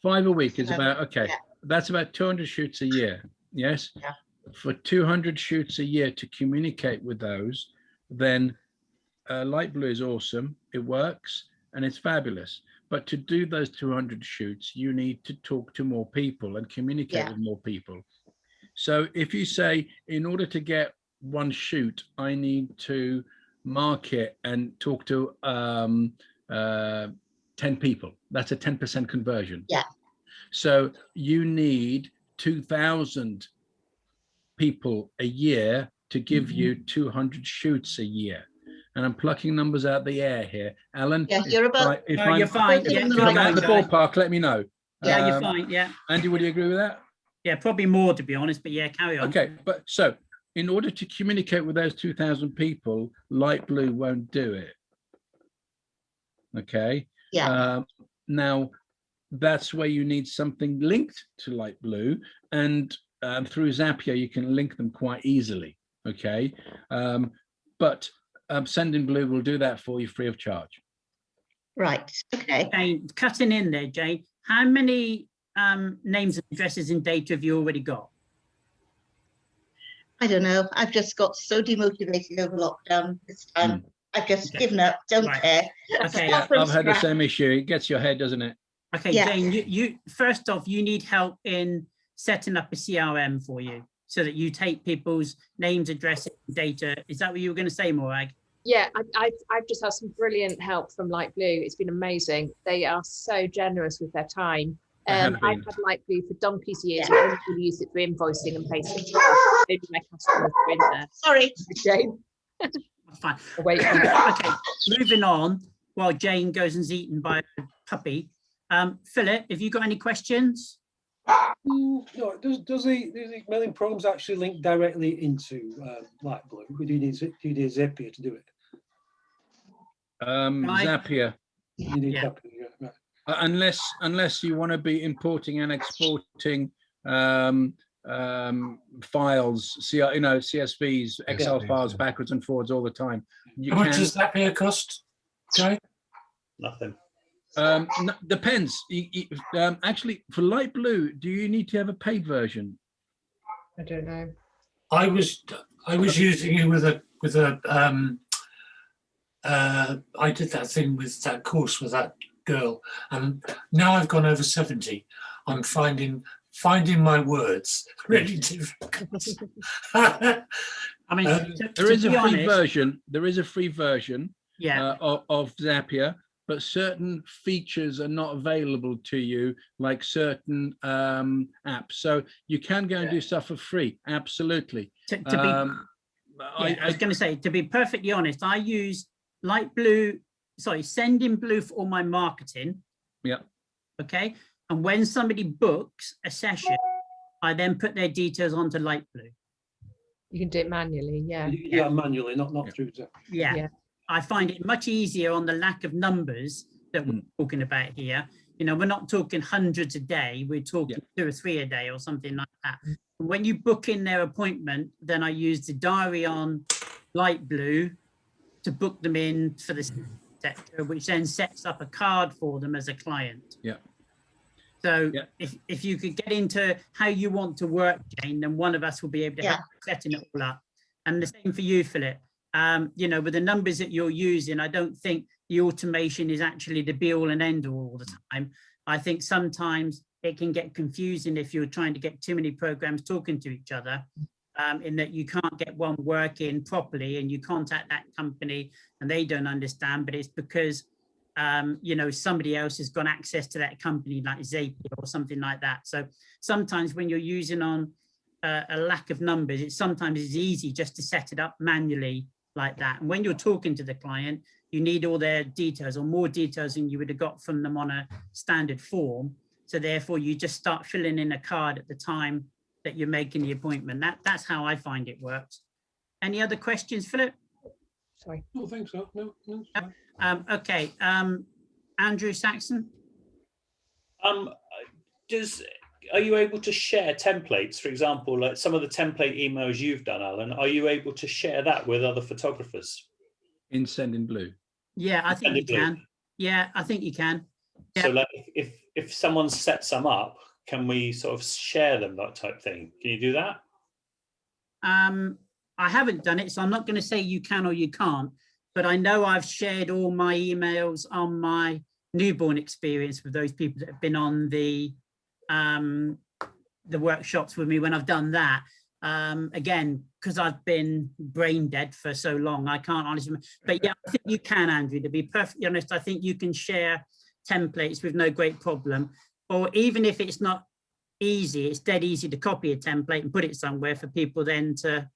5 a week is about, okay. That's about 200 shoots a year. Yes. Yeah. For 200 shoots a year to communicate with those, then Light Blue is awesome. It works and it's fabulous. But to do those 200 shoots, you need to talk to more people and communicate with more people. So if you say, in order to get one shoot, I need to market and talk to 10 people, that's a 10% conversion. Yeah. So you need 2,000 people a year to give you 200 shoots a year. And I'm plucking numbers out the air here. Alan, you're about. You're fine. If I'm out of the ballpark, let me know. Yeah, you're fine. Yeah. Andy, would you agree with that? Yeah, probably more, to be honest, but yeah, carry on. Okay, but so in order to communicate with those 2,000 people, Light Blue won't do it. Okay. Yeah. Now, that's where you need something linked to Light Blue, and through Zapier you can link them quite easily. Okay, but Sending Blue will do that for you free of charge. Right. Okay. Jane, cutting in there, Jane. How many names and addresses and data have you already got? I don't know. I've just got so demotivated over lockdown this time. I've just given up. Don't care. Okay. Yeah, I've had the same issue. It gets your head, doesn't it? Okay, Jane. You first off, you need help in setting up a CRM for you, so that you take people's names, addresses, data. Is that what you were going to say, Morag? Yeah, I've just had some brilliant help from Light Blue. It's been amazing. They are so generous with their time. I've had Light Blue for donkey's years. I only really use it for invoicing and pacing. Maybe my customers are in there. Sorry, Jane. That's fine. Wait. Okay, moving on while Jane goes and is eaten by a puppy. Philip, have you got any questions? No, does the mailing programs actually link directly into Light Blue? Do you need Zapier to do it? Zapier. You need Zapier, yeah, right. Unless you want to be importing and exporting files, CSVs, Excel files backwards and forwards all the time. How much does Zapier cost, Guy? Nothing. Depends. Actually, for Light Blue, do you need to have a paid version? I don't know. I was using it with a I did that thing with that course with that girl, and now I've gone over 70. I'm finding my words really difficult. I mean, there is a free version. There is a free version of Zapier, but certain features are not available to you, like certain apps. So you can go and do stuff for free. Absolutely. I was going to say, to be perfectly honest, I use Sending Blue for all my marketing. Yeah. Okay. And when somebody books a session, I then put their details onto Light Blue. You can do it manually, Yeah, manually, not through Zapier. Yeah. I find it much easier on the lack of numbers that we're talking about here. You know, we're not talking hundreds a day. We're talking 2 or 3 a day or something like that. When you book in their appointment, then I use the diary on Light Blue to book them in for the sector, which then sets up a card for them as a client. Yeah. So if you could get into how you want to work, Jane, then one of us will be able to help setting it all up. And the same for you, Philip. You know, with the numbers that you're using, I don't think the automation is actually the be all and end all the time. I think sometimes it can get confusing if you're trying to get too many programs talking to each other, in that you can't get one working properly and you contact that company and they don't understand, but it's because, you know, somebody else has got access to that company like Zapier or something like that. So sometimes when you're using on a lack of numbers, sometimes it's easy just to set it up manually like that. And when you're talking to the client, you need all their details or more details than you would have got from them on a standard form. So therefore you just start filling in a card at the time that you're making the appointment. That's how I find it works. Any other questions, Philip? Sorry. I don't think so. No. It's fine. Okay, Andrew Saxon. Are you able to share templates, for example, like some of the template emails you've done, Alan? Are you able to share that with other photographers? In Sending Blue. Yeah, I think you Sending Blue. can. Yeah, I think you can. So like if someone sets some up, can we sort of share them, that type thing? Can you do that? I haven't done it, so I'm not going to say you can or you can't, but I know I've shared all my emails on my newborn experience with those people that have been on the workshops with me when I've done that. Again, because I've been brain dead for so long, I can't honestly, but yeah, I think you can, Andrew, to be perfectly honest. I think you can share templates with no great problem, or even if it's not easy, it's dead easy to copy a template and put it somewhere for people then to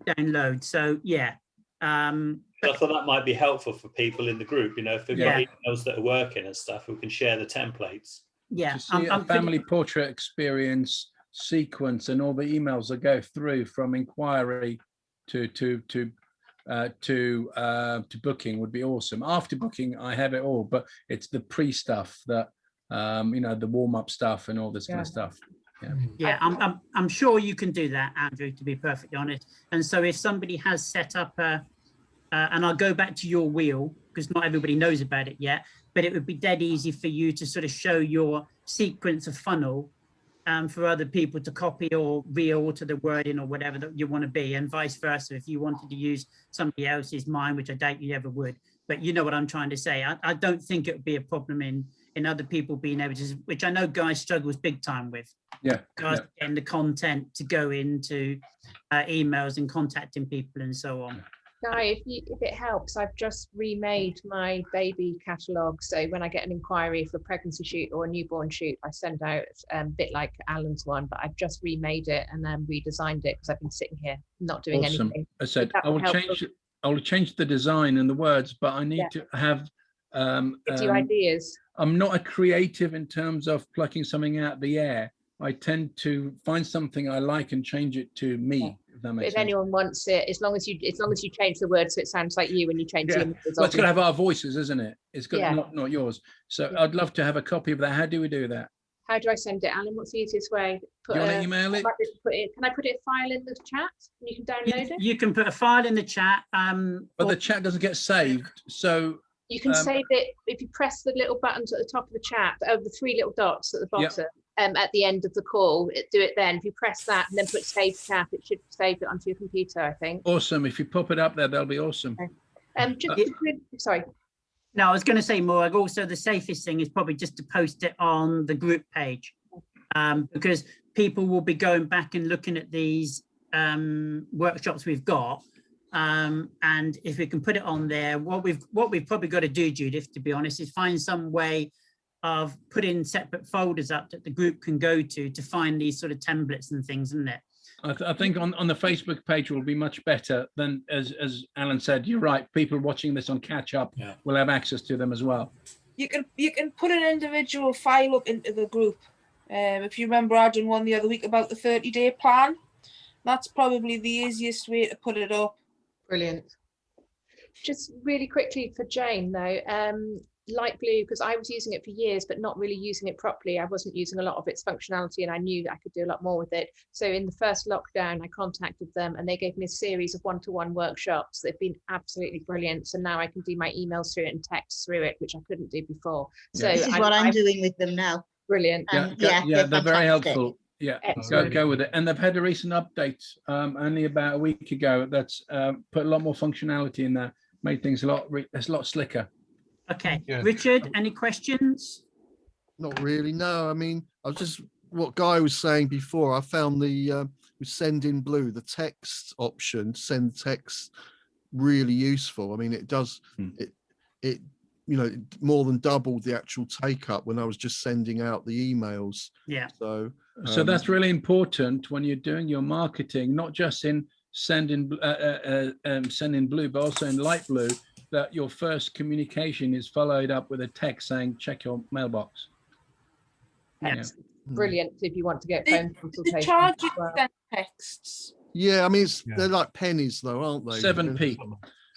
download. So yeah. I thought that might be helpful for people in the group, you know, if they've got emails that are working and stuff, we can share the templates. Yeah, a family portrait experience sequence and all the emails that go through from inquiry to booking would be awesome. After booking, I have it all, but it's the pre stuff that the warm up stuff and all this kind of stuff. Yeah, I'm sure you can do that, Andrew, to be perfectly honest. And so if somebody has set up and I'll go back to your wheel because not everybody knows about it yet, but it would be dead easy for you to sort of show your sequence of funnel for other people to copy or re-alter the wording or whatever that you want to be, and vice versa. If you wanted to use somebody else's mine, which I doubt you ever would, but you know what I'm trying to say. I don't think it would be a problem in other people being able to, which I know Guy struggles big time with. Getting the content to go into emails and contacting people and so on. Guy, if it helps, I've just remade my baby catalogue. So when I get an inquiry for a pregnancy shoot or a newborn shoot, I send out a bit like Alan's one, but I've just remade it and then redesigned it because I've been sitting here not doing anything. I said I will change the design and the words, but I need to have ideas. I'm not a creative in terms of plucking something out of the air. I tend to find something I like and change it to me. If that makes sense. Anyone wants it, as long as you change the word so it sounds like you when you change the images. Well, it's got to have our voices, isn't it? It's got not yours. So I'd love to have a copy of that. How do we do that? How do I send it, Alan? What's the easiest way? You want to email it? Can I put a file in the chat and you can download it? You can put a file in the chat. But the chat doesn't get saved, so you can save it if you press the little buttons at the top of the chat, the three little dots at the bottom. At the end of the call, do it then. If you press that and then put save chat, it should save it onto your computer, I think. Awesome. If you pop it up there, that'll be awesome. Okay. Sorry. No, I was going to say more. Also, the safest thing is probably just to post it on the group page, because people will be going back and looking at these workshops we've got. And if we can put it on there, what we've probably got to do, Judith, to be honest, is find some way of putting separate folders up that the group can go to find these sort of templates and things, isn't it? I think on the Facebook page will be much better than, as Alan said. You're right. People watching this on catch up will have access to them as well. You can put an individual file up into the group. If you remember, I did one the other week about the 30-day plan. That's probably the easiest way to put it up. Brilliant. Just really quickly for Jane though, light blue, because I was using it for years but not really using it properly. I wasn't using a lot of its functionality and I knew that I could do a lot more with it. So in the first lockdown I contacted them and they gave me a series of one-to-one workshops. They've been absolutely brilliant. So now I can do my emails through it and text through it, which I couldn't do before. So this is what I'm doing with them now. Brilliant. They're very helpful. Yeah, go with it. And they've had a recent update only about a week ago that's put a lot more functionality in there, made things a lot slicker. Okay, Richard, any questions? Not really, no. I mean, I was just what Guy was saying before. I found the with Send in Blue, the text option, send text, really useful. I mean, it does it more than doubled the actual take up when I was just sending out the emails. Yeah. So that's really important when you're doing your marketing, not just in Send in Blue, but also in light blue. that your first communication is followed up with a text saying, check your mailbox. That's brilliant if you want to get The, phone the consultations charge as you well. send texts. Yeah, I mean, Yeah. they're like pennies though, aren't they? 7p.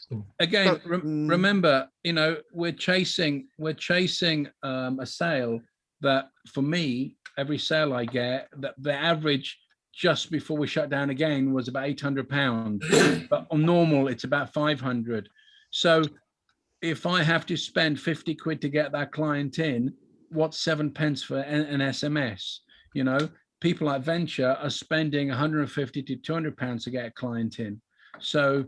Some- Again, But, remember, you know, we're chasing a sale that, for me, every sale I get, that the average just before we shut down again was about £800, but on normal it's about 500. So if I have to spend 50 quid to get that client in, what's 7 pence for an SMS? You know, people like Venture are spending 150 to 200 pounds to get a client in. So,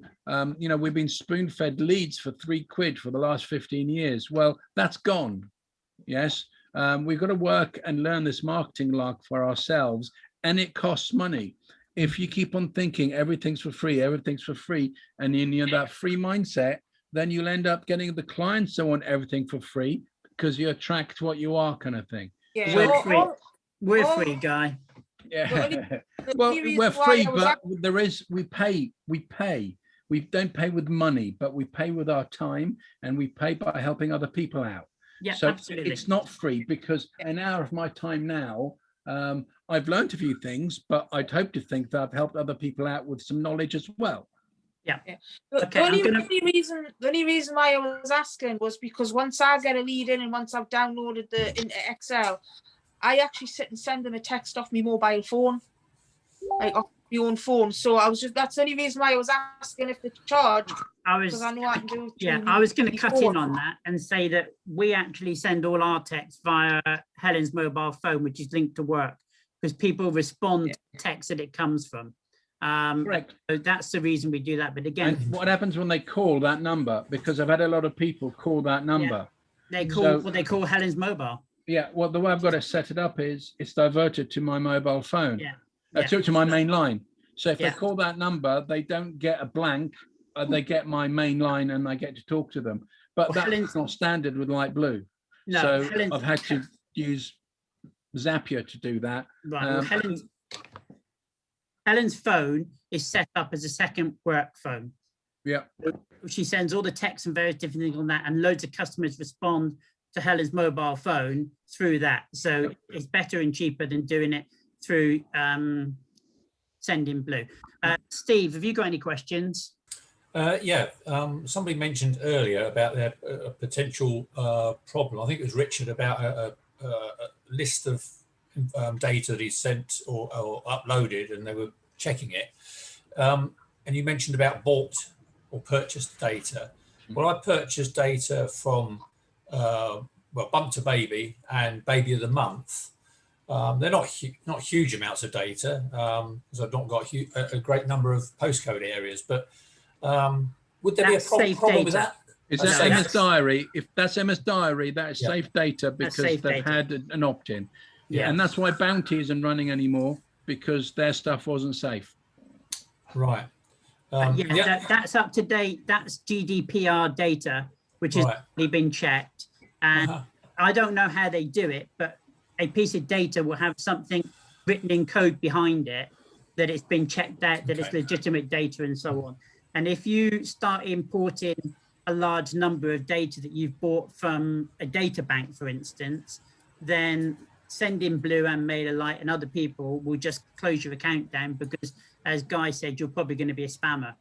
you know, we've been spoon-fed leads for 3 quid for the last 15 years. Well, that's gone. Yes. We've got to work and learn this marketing lark for ourselves, and it costs money. If you keep on thinking everything's for free, and in that free mindset, then you'll end up getting the clients that want everything for free because you attract what you are, kind of thing. Yeah, We're free. We're all- free, Guy. Yeah. the Well, only reason we're why free, I was but we pay. We don't pay with money, but we pay with our time, and we pay by helping other people out. Yeah, So absolutely. it's not free, because an hour of my time now, I've learned a few things, but I'd hope to think that I've helped other people out with some knowledge as well. The Okay, only, I'm gonna- the only reason why I was asking was because once I get a lead in and once I've downloaded the into Excel, I actually sit and send them a text off my mobile phone, like off my own phone. So that's the only reason why I was asking if the charge, I was, because I know I can do it. yeah, through I was going to my cut phone. in on that and say that we actually send all our texts via Helen's mobile phone, which is linked to work, because people respond to the text that it comes from. Correct. So that's the reason we do that. But again, And what happens when they call that number? Because I've had a lot of people call that number. they call So- what they call Helen's mobile. Yeah, well, the way I've got it set it up is it's diverted to my mobile phone, Yeah. to my main line. So if Yeah. they call that number, they don't get a blank, they get my main line and I get to talk to them. But Well, that's Helen's- not standard with Light Blue. No, So Helen's- I've had to use Zapier to do that. Right. Well, Helen's phone is set up as a second work phone. Yeah. She sends all the texts and various different things on that, and loads of customers respond to Helen's mobile phone through that. So it's better and cheaper than doing it through Sending Blue. Steve, have you got any questions? Yeah, somebody mentioned earlier about their potential problem. I think it was Richard, about a list of data that he sent or uploaded, and they were checking it. And you mentioned about bought or purchased data. Well, I purchased data from Bump to Baby and Baby of the Month. They're not huge amounts of data, because I've not got a great number of postcode areas, but would there be a problem with that? Is That's that safe. MS Diary? If that's MS Diary, that is Yeah. safe data because safe they've data. had an opt-in. Yeah. And that's why Bounty isn't running anymore, because their stuff wasn't safe. Right. That's up to date. That's GDPR data, which has Right. already been checked. And Uh-huh. I don't know how they do it, but a piece of data will have something written in code behind it that it's been checked out, that it's Okay. legitimate data and so on. And if you start importing a large number of data that you've bought from a data bank, for instance, then Sending Blue and MailerLite and other people will just close your account down, because, as Guy said, you're probably going to be a spammer.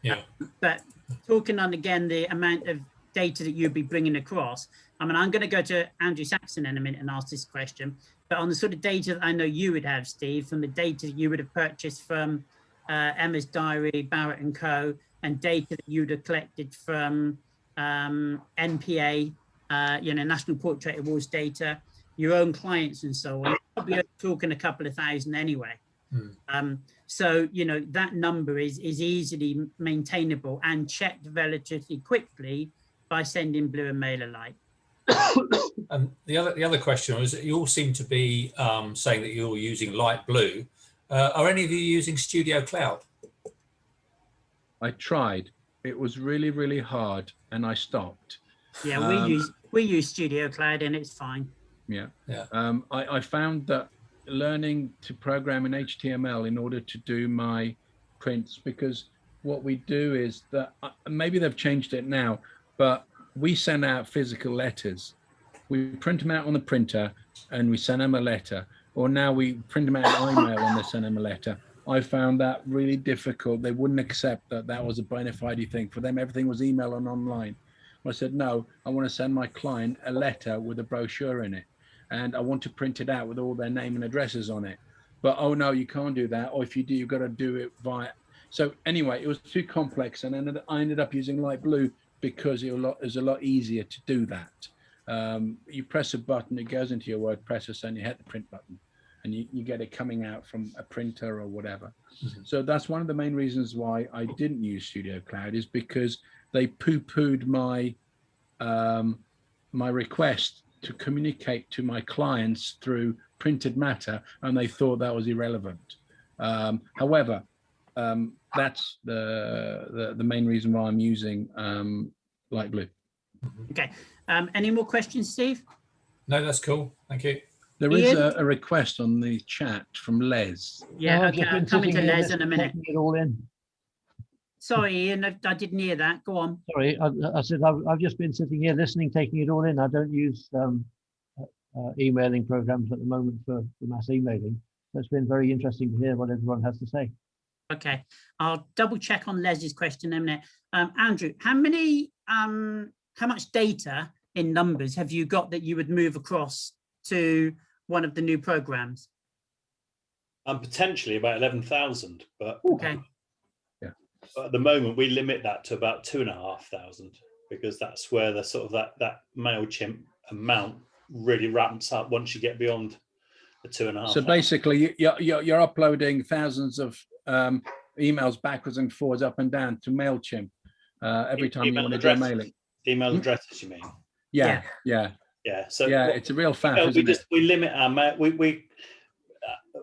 Yeah. But talking on again the amount of data that you'd be bringing across, I mean, I'm going to go to Andrew Saxon in a minute and ask this question, but on the sort of data that I know you would have, Steve, from the data that you would have purchased from Emma's Diary, Barrett and Co, and data that you'd have collected from NPA, National Portrait Awards data, your own clients and so on, you're probably talking a couple of thousand anyway. So, that number is easily maintainable and checked relatively quickly by Sending Blue and MailerLite. The other question was, you all seem to be saying that you're using Light Blue. Are any of you using Studio Cloud? I tried. It was really, really hard, and I stopped. Yeah, we use Studio Cloud and it's fine. Yeah. Yeah. I found that learning to program in HTML in order to do my prints, because what we do is that maybe they've changed it now, but we send out physical letters. We print them out on the printer and we send them a letter, or now we print them out in email and they send them a letter. I found that really difficult. They wouldn't accept that that was a bona fide thing. For them, everything was email and online. I said, no, I want to send my client a letter with a brochure in it, and I want to print it out with all their name and addresses on it. But, oh, no, you can't do that. Or if you do, you've got to do it via. So anyway, it was too complex. And then I ended up using Light Blue because it was a lot easier to do that. You press a button, it goes into your word processor, and you hit the print button, and you get it coming out from a printer or whatever. So that's one of the main reasons why I didn't use Studio Cloud, is because they poo-pooed my my request to communicate to my clients through printed matter, and they thought that was irrelevant. However, that's the main reason why I'm using Light Blue. Okay. Any more questions, Steve? No, that's cool. Thank you. There is a request on the chat from Les. Yeah, okay, I'm coming to Les in a minute. It all in. Sorry, Ian, I didn't hear that. Go on. Sorry, I said I've just been sitting here listening, taking it all in. I don't use emailing programs at the moment for mass emailing. So it's been very interesting to hear what everyone has to say. Okay, I'll double check on Les's question in a minute. Andrew, how much data in numbers have you got that you would move across to one of the new programs? Potentially about 11,000, but okay. But at the moment we limit that to about 2,500, because that's where the sort of that Mailchimp amount really ramps up once you get beyond the 2,500. So basically, you're uploading thousands of emails backwards and forwards, up and down to Mailchimp every time you want to do mailing. Email addresses, you mean? Yeah. So yeah, it's a real fact. We limit our mail. We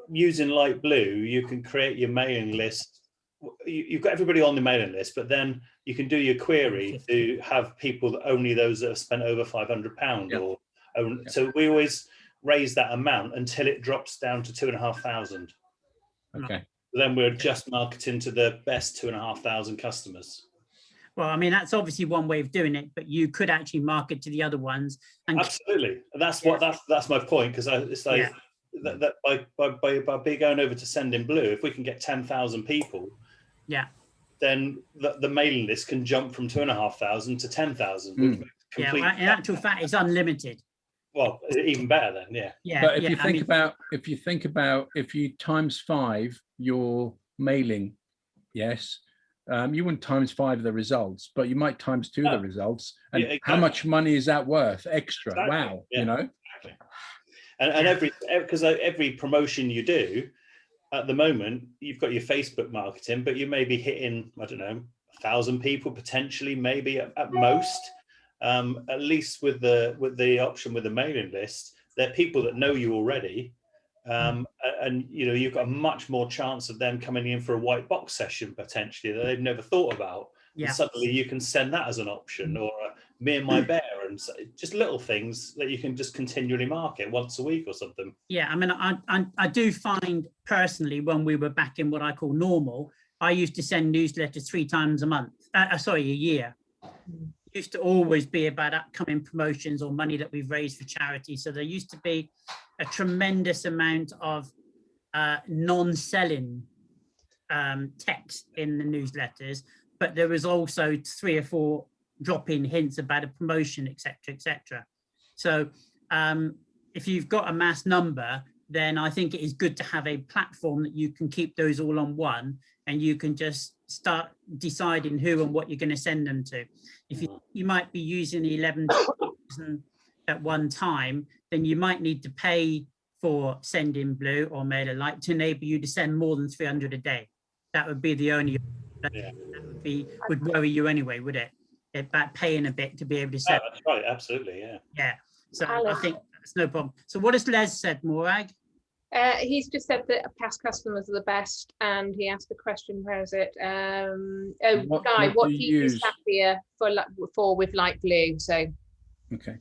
using Light Blue, you can create your mailing list. You've got everybody on the mailing list, but then you can do your query to have people that only those that have spent over £500 so we always raise that amount until it drops down to 2,500. Okay. Then we're just marketing to the best 2,500 customers. Well, I mean, that's obviously one way of doing it, but you could actually market to the other ones. And absolutely, that's my point, because it's like that by going over to Sending Blue, if we can get 10,000 people, then the mailing list can jump from 2,500 to 10,000. In actual fact, it's unlimited. Well, even better then, But if you think about if you times 5 your mailing, you wouldn't times 5 the results, but you might times 2 the results. And how much money is that worth extra? Exactly. Wow, you know. Exactly. And because every promotion you do at the moment, you've got your Facebook marketing, but you may be hitting, I don't know, 1,000 people potentially, maybe at most. At least with the option with the mailing list, they're people that know you already, and you've got a much more chance of them coming in for a white box session potentially that they've never thought about. And suddenly you can send that as an option, or me and my bear, and just little things that you can just continually market once a week or something. I mean, I do find personally, when we were back in what I call normal, I used to send newsletters 3 times a year. Used to always be about upcoming promotions or money that we've raised for charity. So there used to be a tremendous amount of non-selling text in the newsletters, but there was also 3 or 4 drop-in hints about a promotion, etc. So if you've got a mass number, then I think it is good to have a platform that you can keep those all on one, and you can just start deciding who and what you're going to send them to. If you might be using 11,000 at one time, then you might need to pay for Sending Blue or MailerLite to enable you to send more than 300 a day. That would be the only that would worry you anyway, would it? About paying a bit to be able to send. That's right, absolutely, So I think that's no problem. So what has Les said, Morag? He's just said that past customers are the best, and he asked a question. Where is it? What do you use Zapier for with Light Blue? So okay.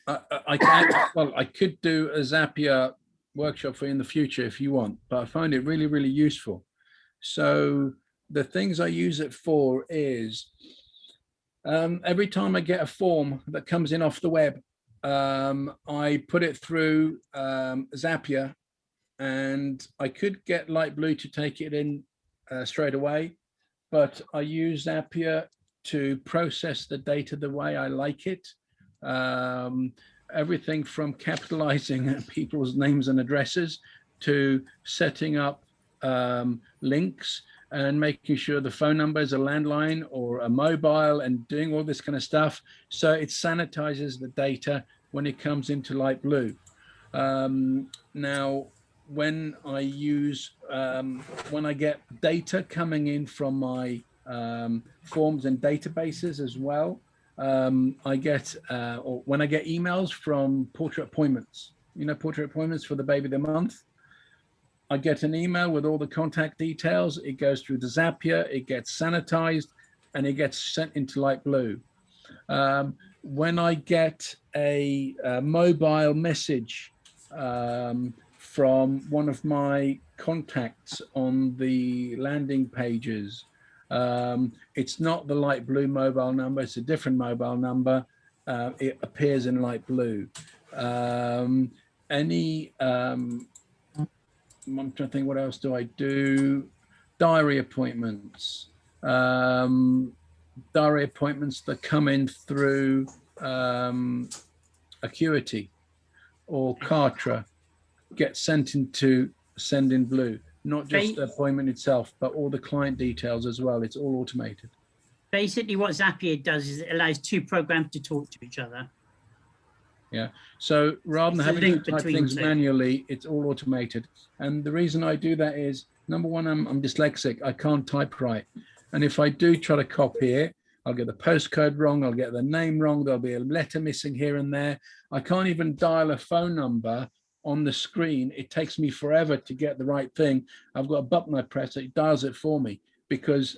I could do a Zapier workshop for you in the future if you want, but I find it really, really useful. So the things I use it for is Every time I get a form that comes in off the web, I put it through Zapier, and I could get Light Blue to take it in straight away, but I use Zapier to process the data the way I like it. Everything from capitalizing people's names and addresses to setting up links and making sure the phone number is a landline or a mobile and doing all this kind of stuff. So it sanitizes the data when it comes into Light Blue. Now, when I use, when I get data coming in from my forms and databases as well, I get, or when I get emails from portrait appointments, you know, portrait appointments for the baby of the month, I get an email with all the contact details. It goes through the Zapier, it gets sanitized, and it gets sent into Light Blue. When I get a mobile message from one of my contacts on the landing pages, it's not the Light Blue mobile number, it's a different mobile number. It appears in Light Blue. I'm trying to think, what else do I do? Diary appointments. Diary appointments that come in through Acuity or Kartra get sent into Send in Blue. Not just the appointment itself, but all the client details as well. It's all automated. Basically, what Zapier does is it allows two programs to talk to each other. Yeah. So rather than having to type things two. manually, it's all automated. And the reason I do that is, number one, I'm dyslexic. I can't type right. And if I do try to copy it, I'll get the postcode wrong. I'll get the name wrong. There'll be a letter missing here and there. I can't even dial a phone number on the screen. It takes me forever to get the right thing. I've got a button I press, it dials it for me, because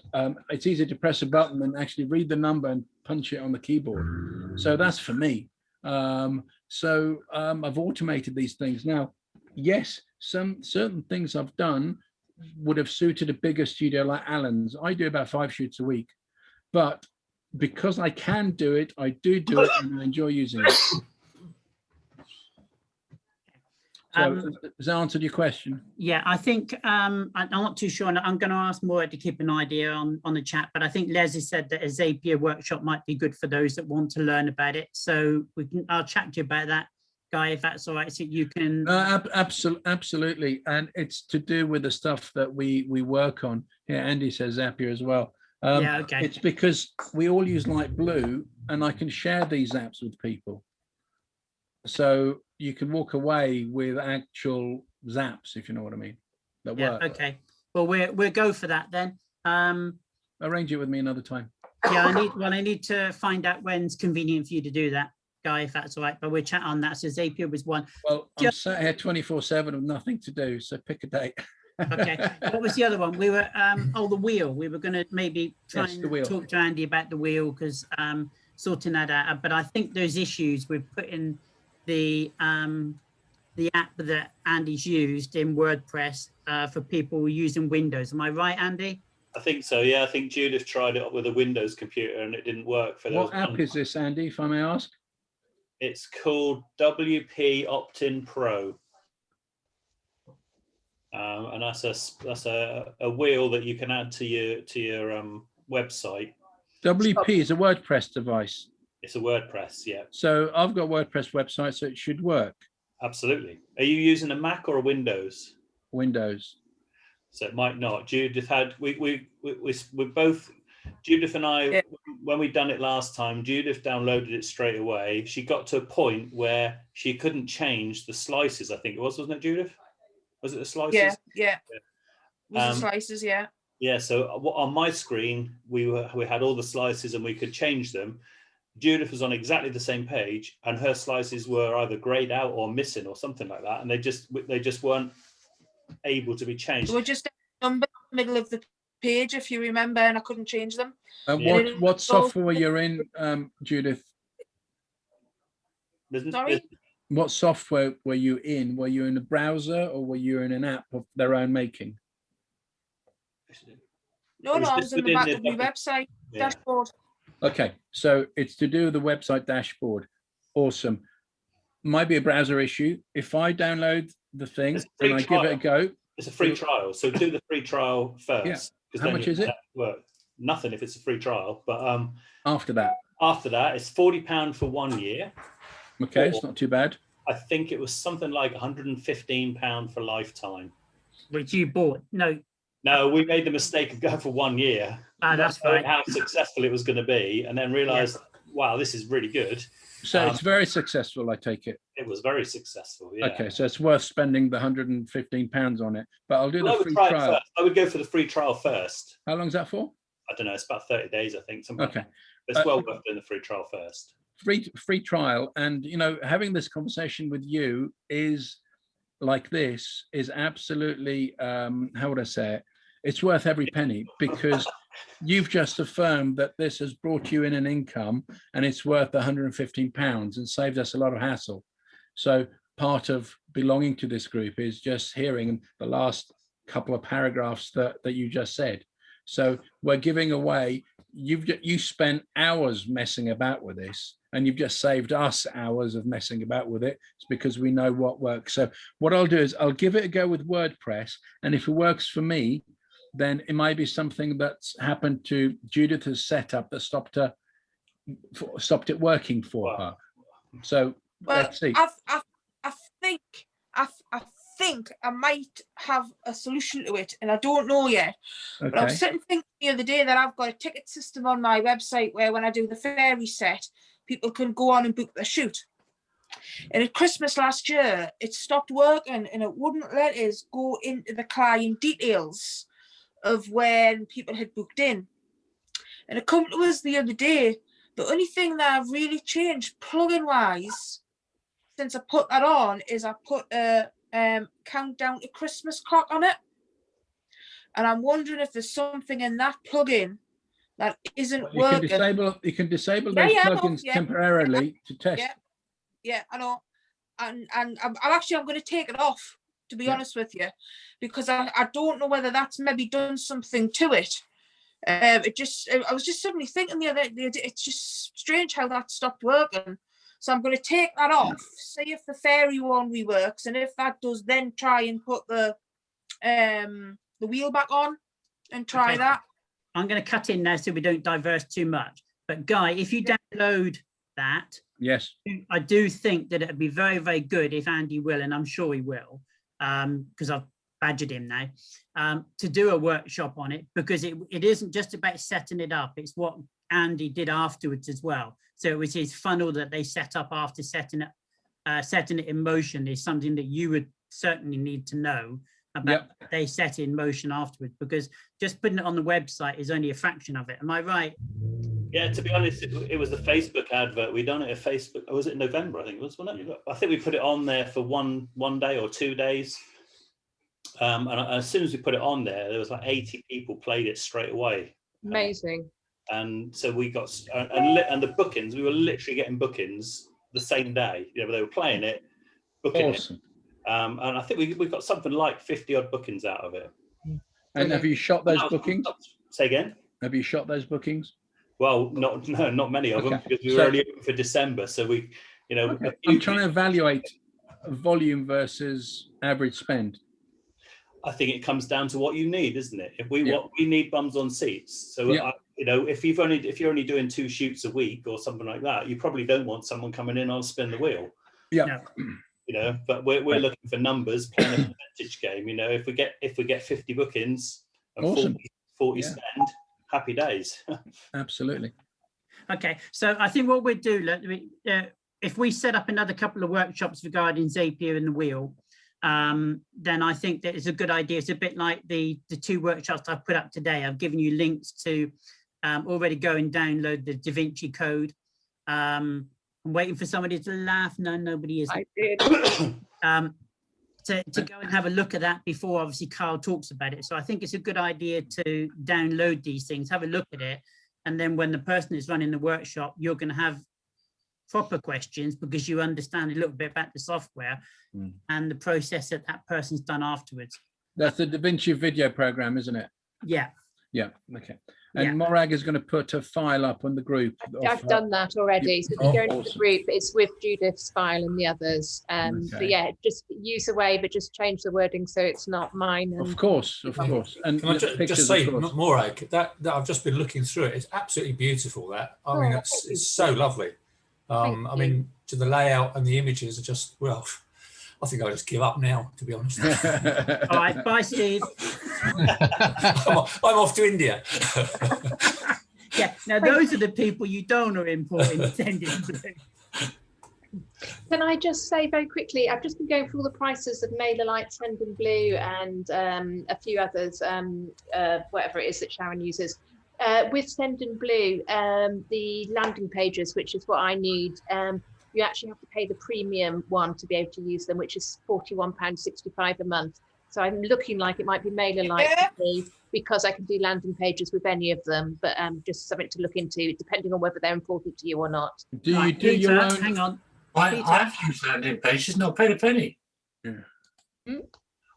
it's easy to press a button and actually read the number and punch it on the keyboard. So that's for me. I've automated these things. Now, yes, some certain things I've done would have suited a bigger studio like Alan's. I do about 5 shoots a week, but because I can do it, I do it, and I enjoy using it. So has that answered your question? Yeah, I think I'm not too sure. I'm going to ask Maura to keep an idea on the chat, but I think Leslie said that a Zapier workshop might be good for those that want to learn about it. So I'll chat to you about that, Guy, if that's all right. So you can. Absolutely, and it's to do with the stuff that we work on. Yeah, Andy says Zapier as well. Yeah, okay. It's because we all use Light Blue, and I can share these apps with people. So you can walk away with actual zaps, if you know what I mean. That work. Okay. Well, we'll go for that then. Arrange it with me another time. Yeah, I need to find out when's convenient for you to do that, Guy, if that's all right. But we'll chat on that. So Zapier was one. Well, I'm sat here 24/7 with nothing to do, so pick a date. Okay. What was the other one? We were the wheel. We were going to maybe try and talk to Andy about the wheel, because sorting that out. But I think those issues with putting the app that Andy's used in WordPress for people using Windows. Am I right, Andy? I think so. Yeah, I think Judith tried it with a Windows computer and it didn't work for those. What app is this, Andy, if I may ask? It's called WP Opt-in Pro. And that's a wheel that you can add to your website. WP is a WordPress device. It's a WordPress, yeah. So I've got a WordPress website, so it should work. Absolutely. Are you using a Mac or a Windows? Windows. So it might not. Judith had we both, Judith and I, when we done it last time, Judith downloaded it straight away. She got to a point where she couldn't change the slices. I think it was, wasn't it, Judith? Was it the slices? Yeah. Was the slices? Yeah. Yeah. So on my screen, we had all the slices and we could change them. Judith was on exactly the same page, and her slices were either grayed out or missing or something like that, and they just weren't able to be changed. They were just in the middle of the page, if you remember, and I couldn't change them. What software were you in, Judith? Sorry? What software were you in? Were you in a browser or were you in an app of their own making? No, I was in the back of my website dashboard. Okay, so it's to do with the website dashboard. Awesome. Might be a browser issue. If I download the thing and I give it a go. It's a free trial, so do the free trial first. How much is it? Well, nothing if it's a free trial, but after that it's £40 for 1 year. Okay, it's not too bad. I think it was something like £115 for lifetime. Which you bought? No, we made the mistake of going for 1 year. That's fine. How successful it was going to be, and then realised, wow, this is really good. So it's very successful, I take it. It was very successful, yeah. Okay, so it's worth spending the £115 on it, but I'll do the free trial. I would go for the free trial first. How long is that for? I don't know, it's about 30 days, I think. Something Okay. like that. But it's well worth doing the free trial first. Free trial, and having this conversation with you is like this is absolutely how would I say it? It's worth every penny, because you've just affirmed that this has brought you in an income and it's worth £115 and saved us a lot of hassle. So part of belonging to this group is just hearing the last couple of paragraphs that you just said. So we're giving away, you spent hours messing about with this, and you've just saved us hours of messing about with it. It's because we know what works. So what I'll do is I'll give it a go with WordPress, and if it works for me, then it might be something that's happened to Judith's setup that stopped it working for her. So let's see. I think I might have a solution to it, and I don't know yet. Okay. But I was sitting thinking the other day that I've got a ticket system on my website where when I do the fairy set, people can go on and book their shoot. And at Christmas last year, it stopped working and it wouldn't let us go into the client details of when people had booked in. And it come to us the other day, the only thing that I've really changed plugin wise since I put that on is I put a countdown to Christmas clock on it. And I'm wondering if there's something in that plugin that isn't working. You can disable those plugins temporarily to test. Yeah, I know. And I'm going to take it off, to be honest with you, because I don't know whether that's maybe done something to it. I was just suddenly thinking the other day, it's just strange how that stopped working. So I'm going to take that off, see if the fairy one reworks, and if that does, then try and put the wheel back on and try that. I'm going to cut in now so we don't diverse too much. But Guy, if you download that, yes, I do think that it'd be very, very good if Andy will, and I'm sure he will, because I've badgered him now, to do a workshop on it, because it isn't just about setting it up, it's what Andy did afterwards as well. So it was his funnel that they set up after setting it in motion is something that you would certainly need to know about. They set in motion afterwards, because just putting it on the website is only a fraction of it. Am I right? Yeah, to be honest, it was the Facebook advert. We done it at Facebook. Was it November? I think it was, wasn't it? I think we put it on there for one day or 2 days. And as soon as we put it on there was like 80 people played it straight away. Amazing. And so we got, and the bookings, we were literally getting bookings the same day. They were playing it, booking it. And I think we got something like 50 odd bookings out of it. And have you shot those bookings? Say again? Have you shot those bookings? Well, not many of them, because we were only open for December. So I'm trying to evaluate volume versus average spend. I think it comes down to what you need, isn't it? We need bums on seats. So if you're only doing 2 shoots a week or something like that, you probably don't want someone coming in on spin the wheel. Yeah. No. But we're looking for numbers, playing a percentage game. If we get 50 bookings and awesome. 40 spend, happy days. Absolutely. Okay, so I think what we'll do, if we set up another couple of workshops regarding Zapier and the wheel, then I think that it's a good idea. It's a bit like the 2 workshops I've put up today. I've given you links to already go and download the Da Vinci Code. I'm waiting for somebody to laugh. No, nobody is. I did. To go and have a look at that before obviously Carl talks about it. So I think it's a good idea to download these things, have a look at it, and then when the person is running the workshop, you're going to have proper questions because you understand a little bit about the software and the process that person's done afterwards. That's the Da Vinci video program, isn't it? Yeah. Yeah. Okay. And Yeah. Morag is going to put a file up on the group. I've done that already. So if you go into the awesome. group, it's with Judith's file and the others. But Okay. yeah, just use away, but just change the wording so it's not mine. Of course, of course. And Can I the just pictures, say, of course. Morag, that I've just been looking through it. It's absolutely beautiful. That I mean, it's so lovely. I mean, to the layout and the images are just, well, I think I'll just give up now, to be honest. All right, bye, Steve. I'm off to India. Yeah, now those are the people you don't are importing Sending Blue. Can I just say very quickly, I've just been going through all the prices of MailerLite, Sending Blue, and a few others, whatever it is that Sharon uses. With Sending Blue, the landing pages, which is what I need, you actually have to pay the premium one to be able to use them, which is £41.65 a month. So I'm looking like it might be MailerLite for me, because I can do landing pages with any of them, but just something to look into, depending on whether they're important to you or not. Do you do your own? Hang on. I've used landing pages, not paid a penny. Yeah.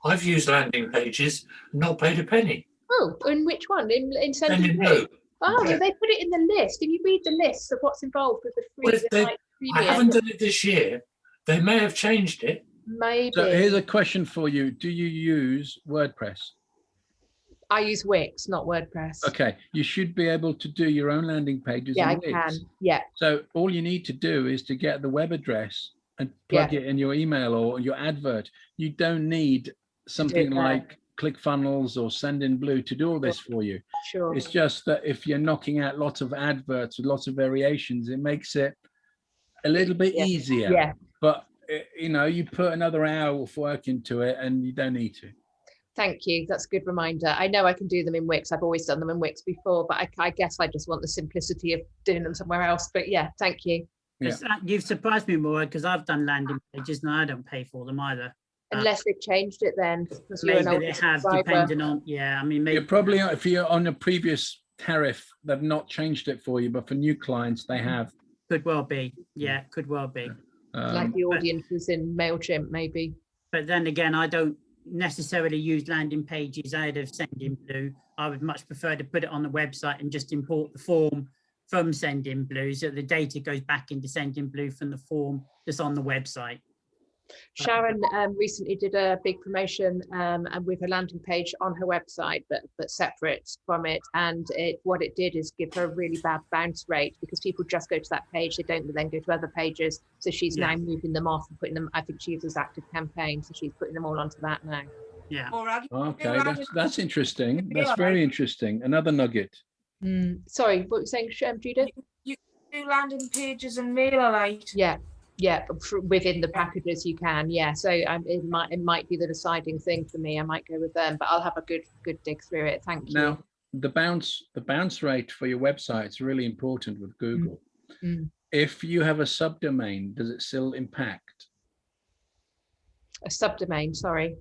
I've used landing pages, not paid a penny. Oh, in which one? In Sending Blue? Blue. Oh, yeah. They put it in the list. If you read the list of what's involved with the free, I haven't done it this year. They may have changed it. Maybe. So here's a question for you. Do you use WordPress? I use Wix, not WordPress. Okay, you should be able to do your own landing pages. Yeah, in I Wix. can. Yeah. So all you need to do is to get the web address and plug it in your email or your advert. You don't need something like ClickFunnels or Sending Blue to do all this for you. Sure. It's just that if you're knocking out lots of adverts with lots of variations, it makes it a little bit easier. Yeah. But you know, you put another hour of work into it and you don't need to. Thank you. That's a good reminder. I know I can do them in Wix. I've always done them in Wix before, but I guess I just want the simplicity of doing them somewhere else. But yeah, thank you. Yeah. You've surprised me more, because I've done landing pages and I don't pay for them either. Unless they've changed it then. Because you're an Maybe old they have, subscriber. depending on, I mean, maybe. You're probably, if you're on a previous tariff, they've not changed it for you, but for new clients, they have. Could well be. Yeah, could well be. Like the audiences in Mailchimp, maybe. But then again, I don't necessarily use landing pages out of Sending Blue. I would much prefer to put it on the website and just import the form from Sending Blue, so the data goes back into Sending Blue from the form that's on the website. Sharon recently did a big promotion and with a landing page on her website, but separate from it. And what it did is give her a really bad bounce rate, because people just go to that page. They don't then go to other pages. So she's now moving them off and putting them, I think she uses Active Campaign. So she's putting them all onto that now. Yeah. Okay, that's interesting. That's very interesting. Another nugget. Sorry, what were you saying, Judith? You do landing pages and MailerLite. Yeah, within the packages you can. Yeah, so it might be the deciding thing for me. I might go with them, but I'll have a good dig through it. Thank you. Now, the bounce rate for your website is really important with Google. If you have a subdomain, does it still impact? A subdomain, sorry.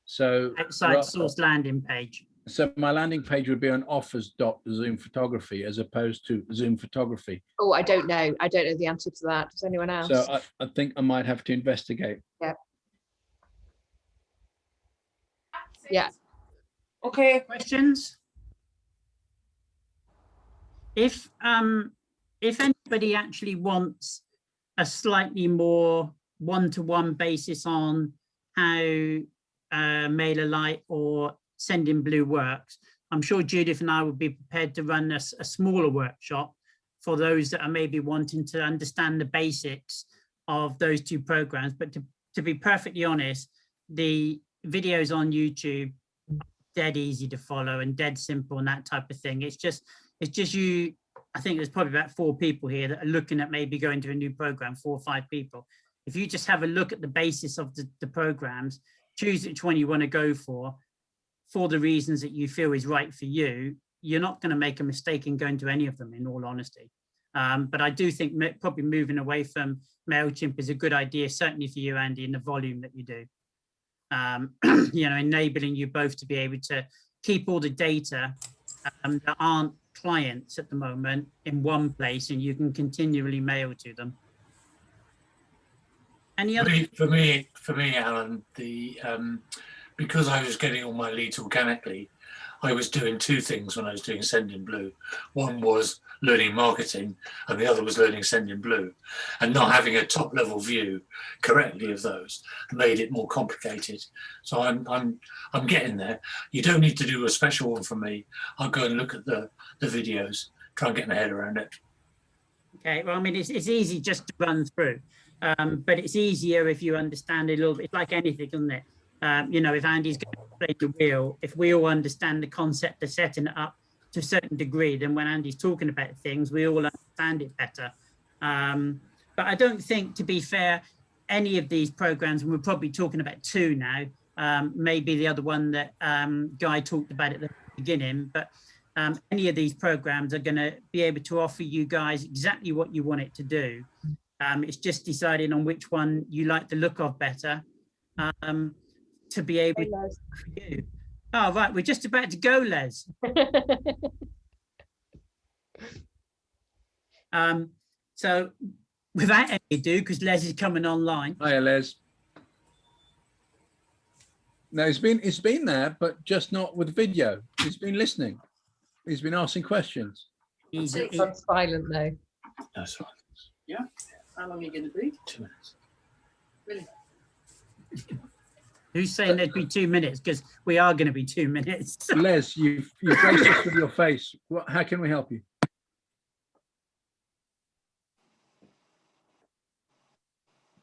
So outside source landing page. So my landing page would be on offers.zoomphotography as opposed to Zoom Photography. Oh, I don't know. I don't know the answer to that. Does anyone else? So I think I might have to investigate. Yeah. Okay. Questions? If anybody actually wants a slightly more one-to-one basis on how MailerLite or Sending Blue works, I'm sure Judith and I would be prepared to run a smaller workshop for those that are maybe wanting to understand the basics of those two programs. But to be perfectly honest, the videos on YouTube are dead easy to follow and dead simple and that type of thing. It's just you. I think there's probably about 4 people here that are looking at maybe going to a new program, 4 or 5 people. If you just have a look at the basis of the programs, choose which one you want to go for the reasons that you feel is right for you, you're not going to make a mistake in going to any of them, in all honesty. But I do think probably moving away from Mailchimp is a good idea, certainly for you, Andy, in the volume that you do. Enabling you both to be able to keep all the data that aren't clients at the moment in one place, and you can continually mail to them. Any other? For me, Alan, the because I was getting all my leads organically, I was doing two things when I was doing Send in Blue. One was learning marketing, and the other was learning Send in Blue. And not having a top level view correctly of those made it more complicated. So I'm getting there. You don't need to do a special one for me. I'll go and look at the videos, try and get my head around it. Okay, well, I mean, it's easy just to run through, but it's easier if you understand it a little bit. It's like anything, isn't it? You know, if Andy's going to play the wheel, if we all understand the concept of setting it up to a certain degree, then when Andy's talking about things, we all understand it better. But I don't think, to be fair, any of these programs, and we're probably talking about two now, maybe the other one that Guy talked about at the beginning, but any of these programs are going to be able to offer you guys exactly what you want it to do. It's just deciding on which one you like the look of better to be able to for you. Oh, right, we're just about to go, Les. So without any ado, because Les is coming online. Hiya, Les. No, it's been there, but just not with video. He's been listening. He's been asking questions. He's on silent though. No silence. Yeah. How long are you going to be? 2 minutes. Really? Who's saying there'd be 2 minutes? Because we are going to be 2 minutes. Les, you've graced us with your face. How can we help you?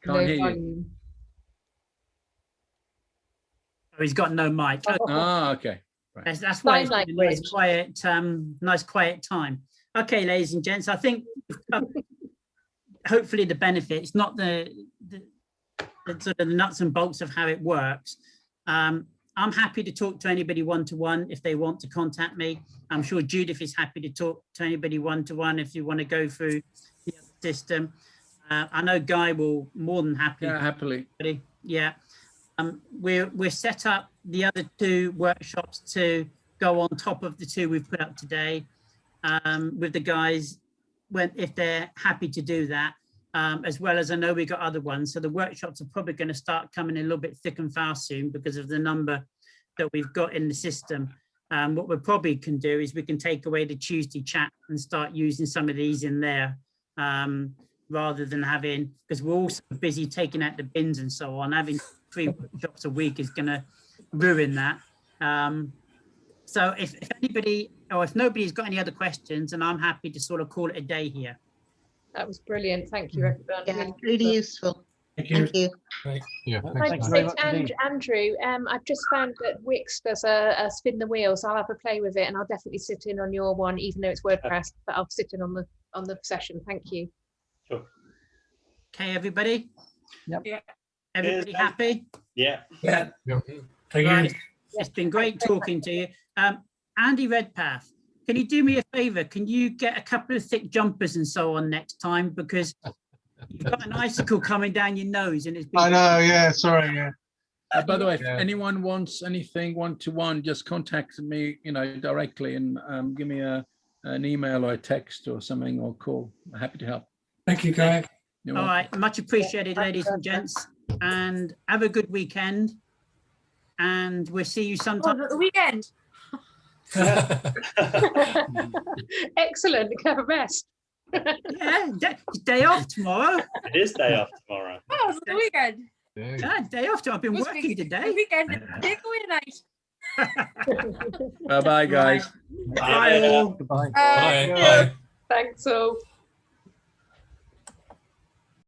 Can't hear you. Oh, he's got no mic. Ah, okay. Right. That's why it's a nice quiet time. Okay, ladies and gents, I think hopefully the benefits, not the sort of the nuts and bolts of how it works. I'm happy to talk to anybody one-to-one if they want to contact me. I'm sure Judith is happy to talk to anybody one-to-one if you want to go through the system. I know Guy will more than happily. Yeah, happily. Yeah. We're set up the other two workshops to go on top of the two we've put up today with the guys if they're happy to do that, as well as I know we got other ones. So the workshops are probably going to start coming a little bit thick and fast soon because of the number that we've got in the system. What we probably can do is we can take away the Tuesday chat and start using some of these in there. Rather than having, because we're also busy taking out the bins and so on, having 3 workshops a week is going to ruin that. So if anybody, or if nobody's got any other questions, and I'm happy to sort of call it a day here. That was brilliant. Thank you, everyone. Yeah, really useful. Thank you. Thank you. Right. Yeah, Thanks, Andrew. I've just found that Wix does a spin the wheel, so I'll have a play with it, and I'll definitely sit in on your one, even though it's WordPress. But I'll sit in on the session. Thank you. Sure. Okay, everybody. Yep. Yeah. Everybody happy? Yeah. Yeah. Yeah. Thank Right. you. It's been great talking to you. Andy Redpath, can you do me a favor? Can you get a couple of thick jumpers and so on next time? Because you've got an icicle coming down your nose and it's been... I know, yeah, sorry, yeah. By the way, if Yeah. anyone wants anything one-to-one, just contact me, directly and give me an email or a text or something or call. I'm happy to help. Thank you, Guy. All right, much appreciated, ladies and gents, and have a good weekend. And we'll see you sometime. Oh, the weekend. Excellent. Have a rest. Yeah, day off tomorrow. It is day off tomorrow. Oh, it's the weekend. Yeah, day off. I've been working The today. weekend is takeaway night. Bye-bye, guys. Bye all. Goodbye. Bye. Bye. Thanks all.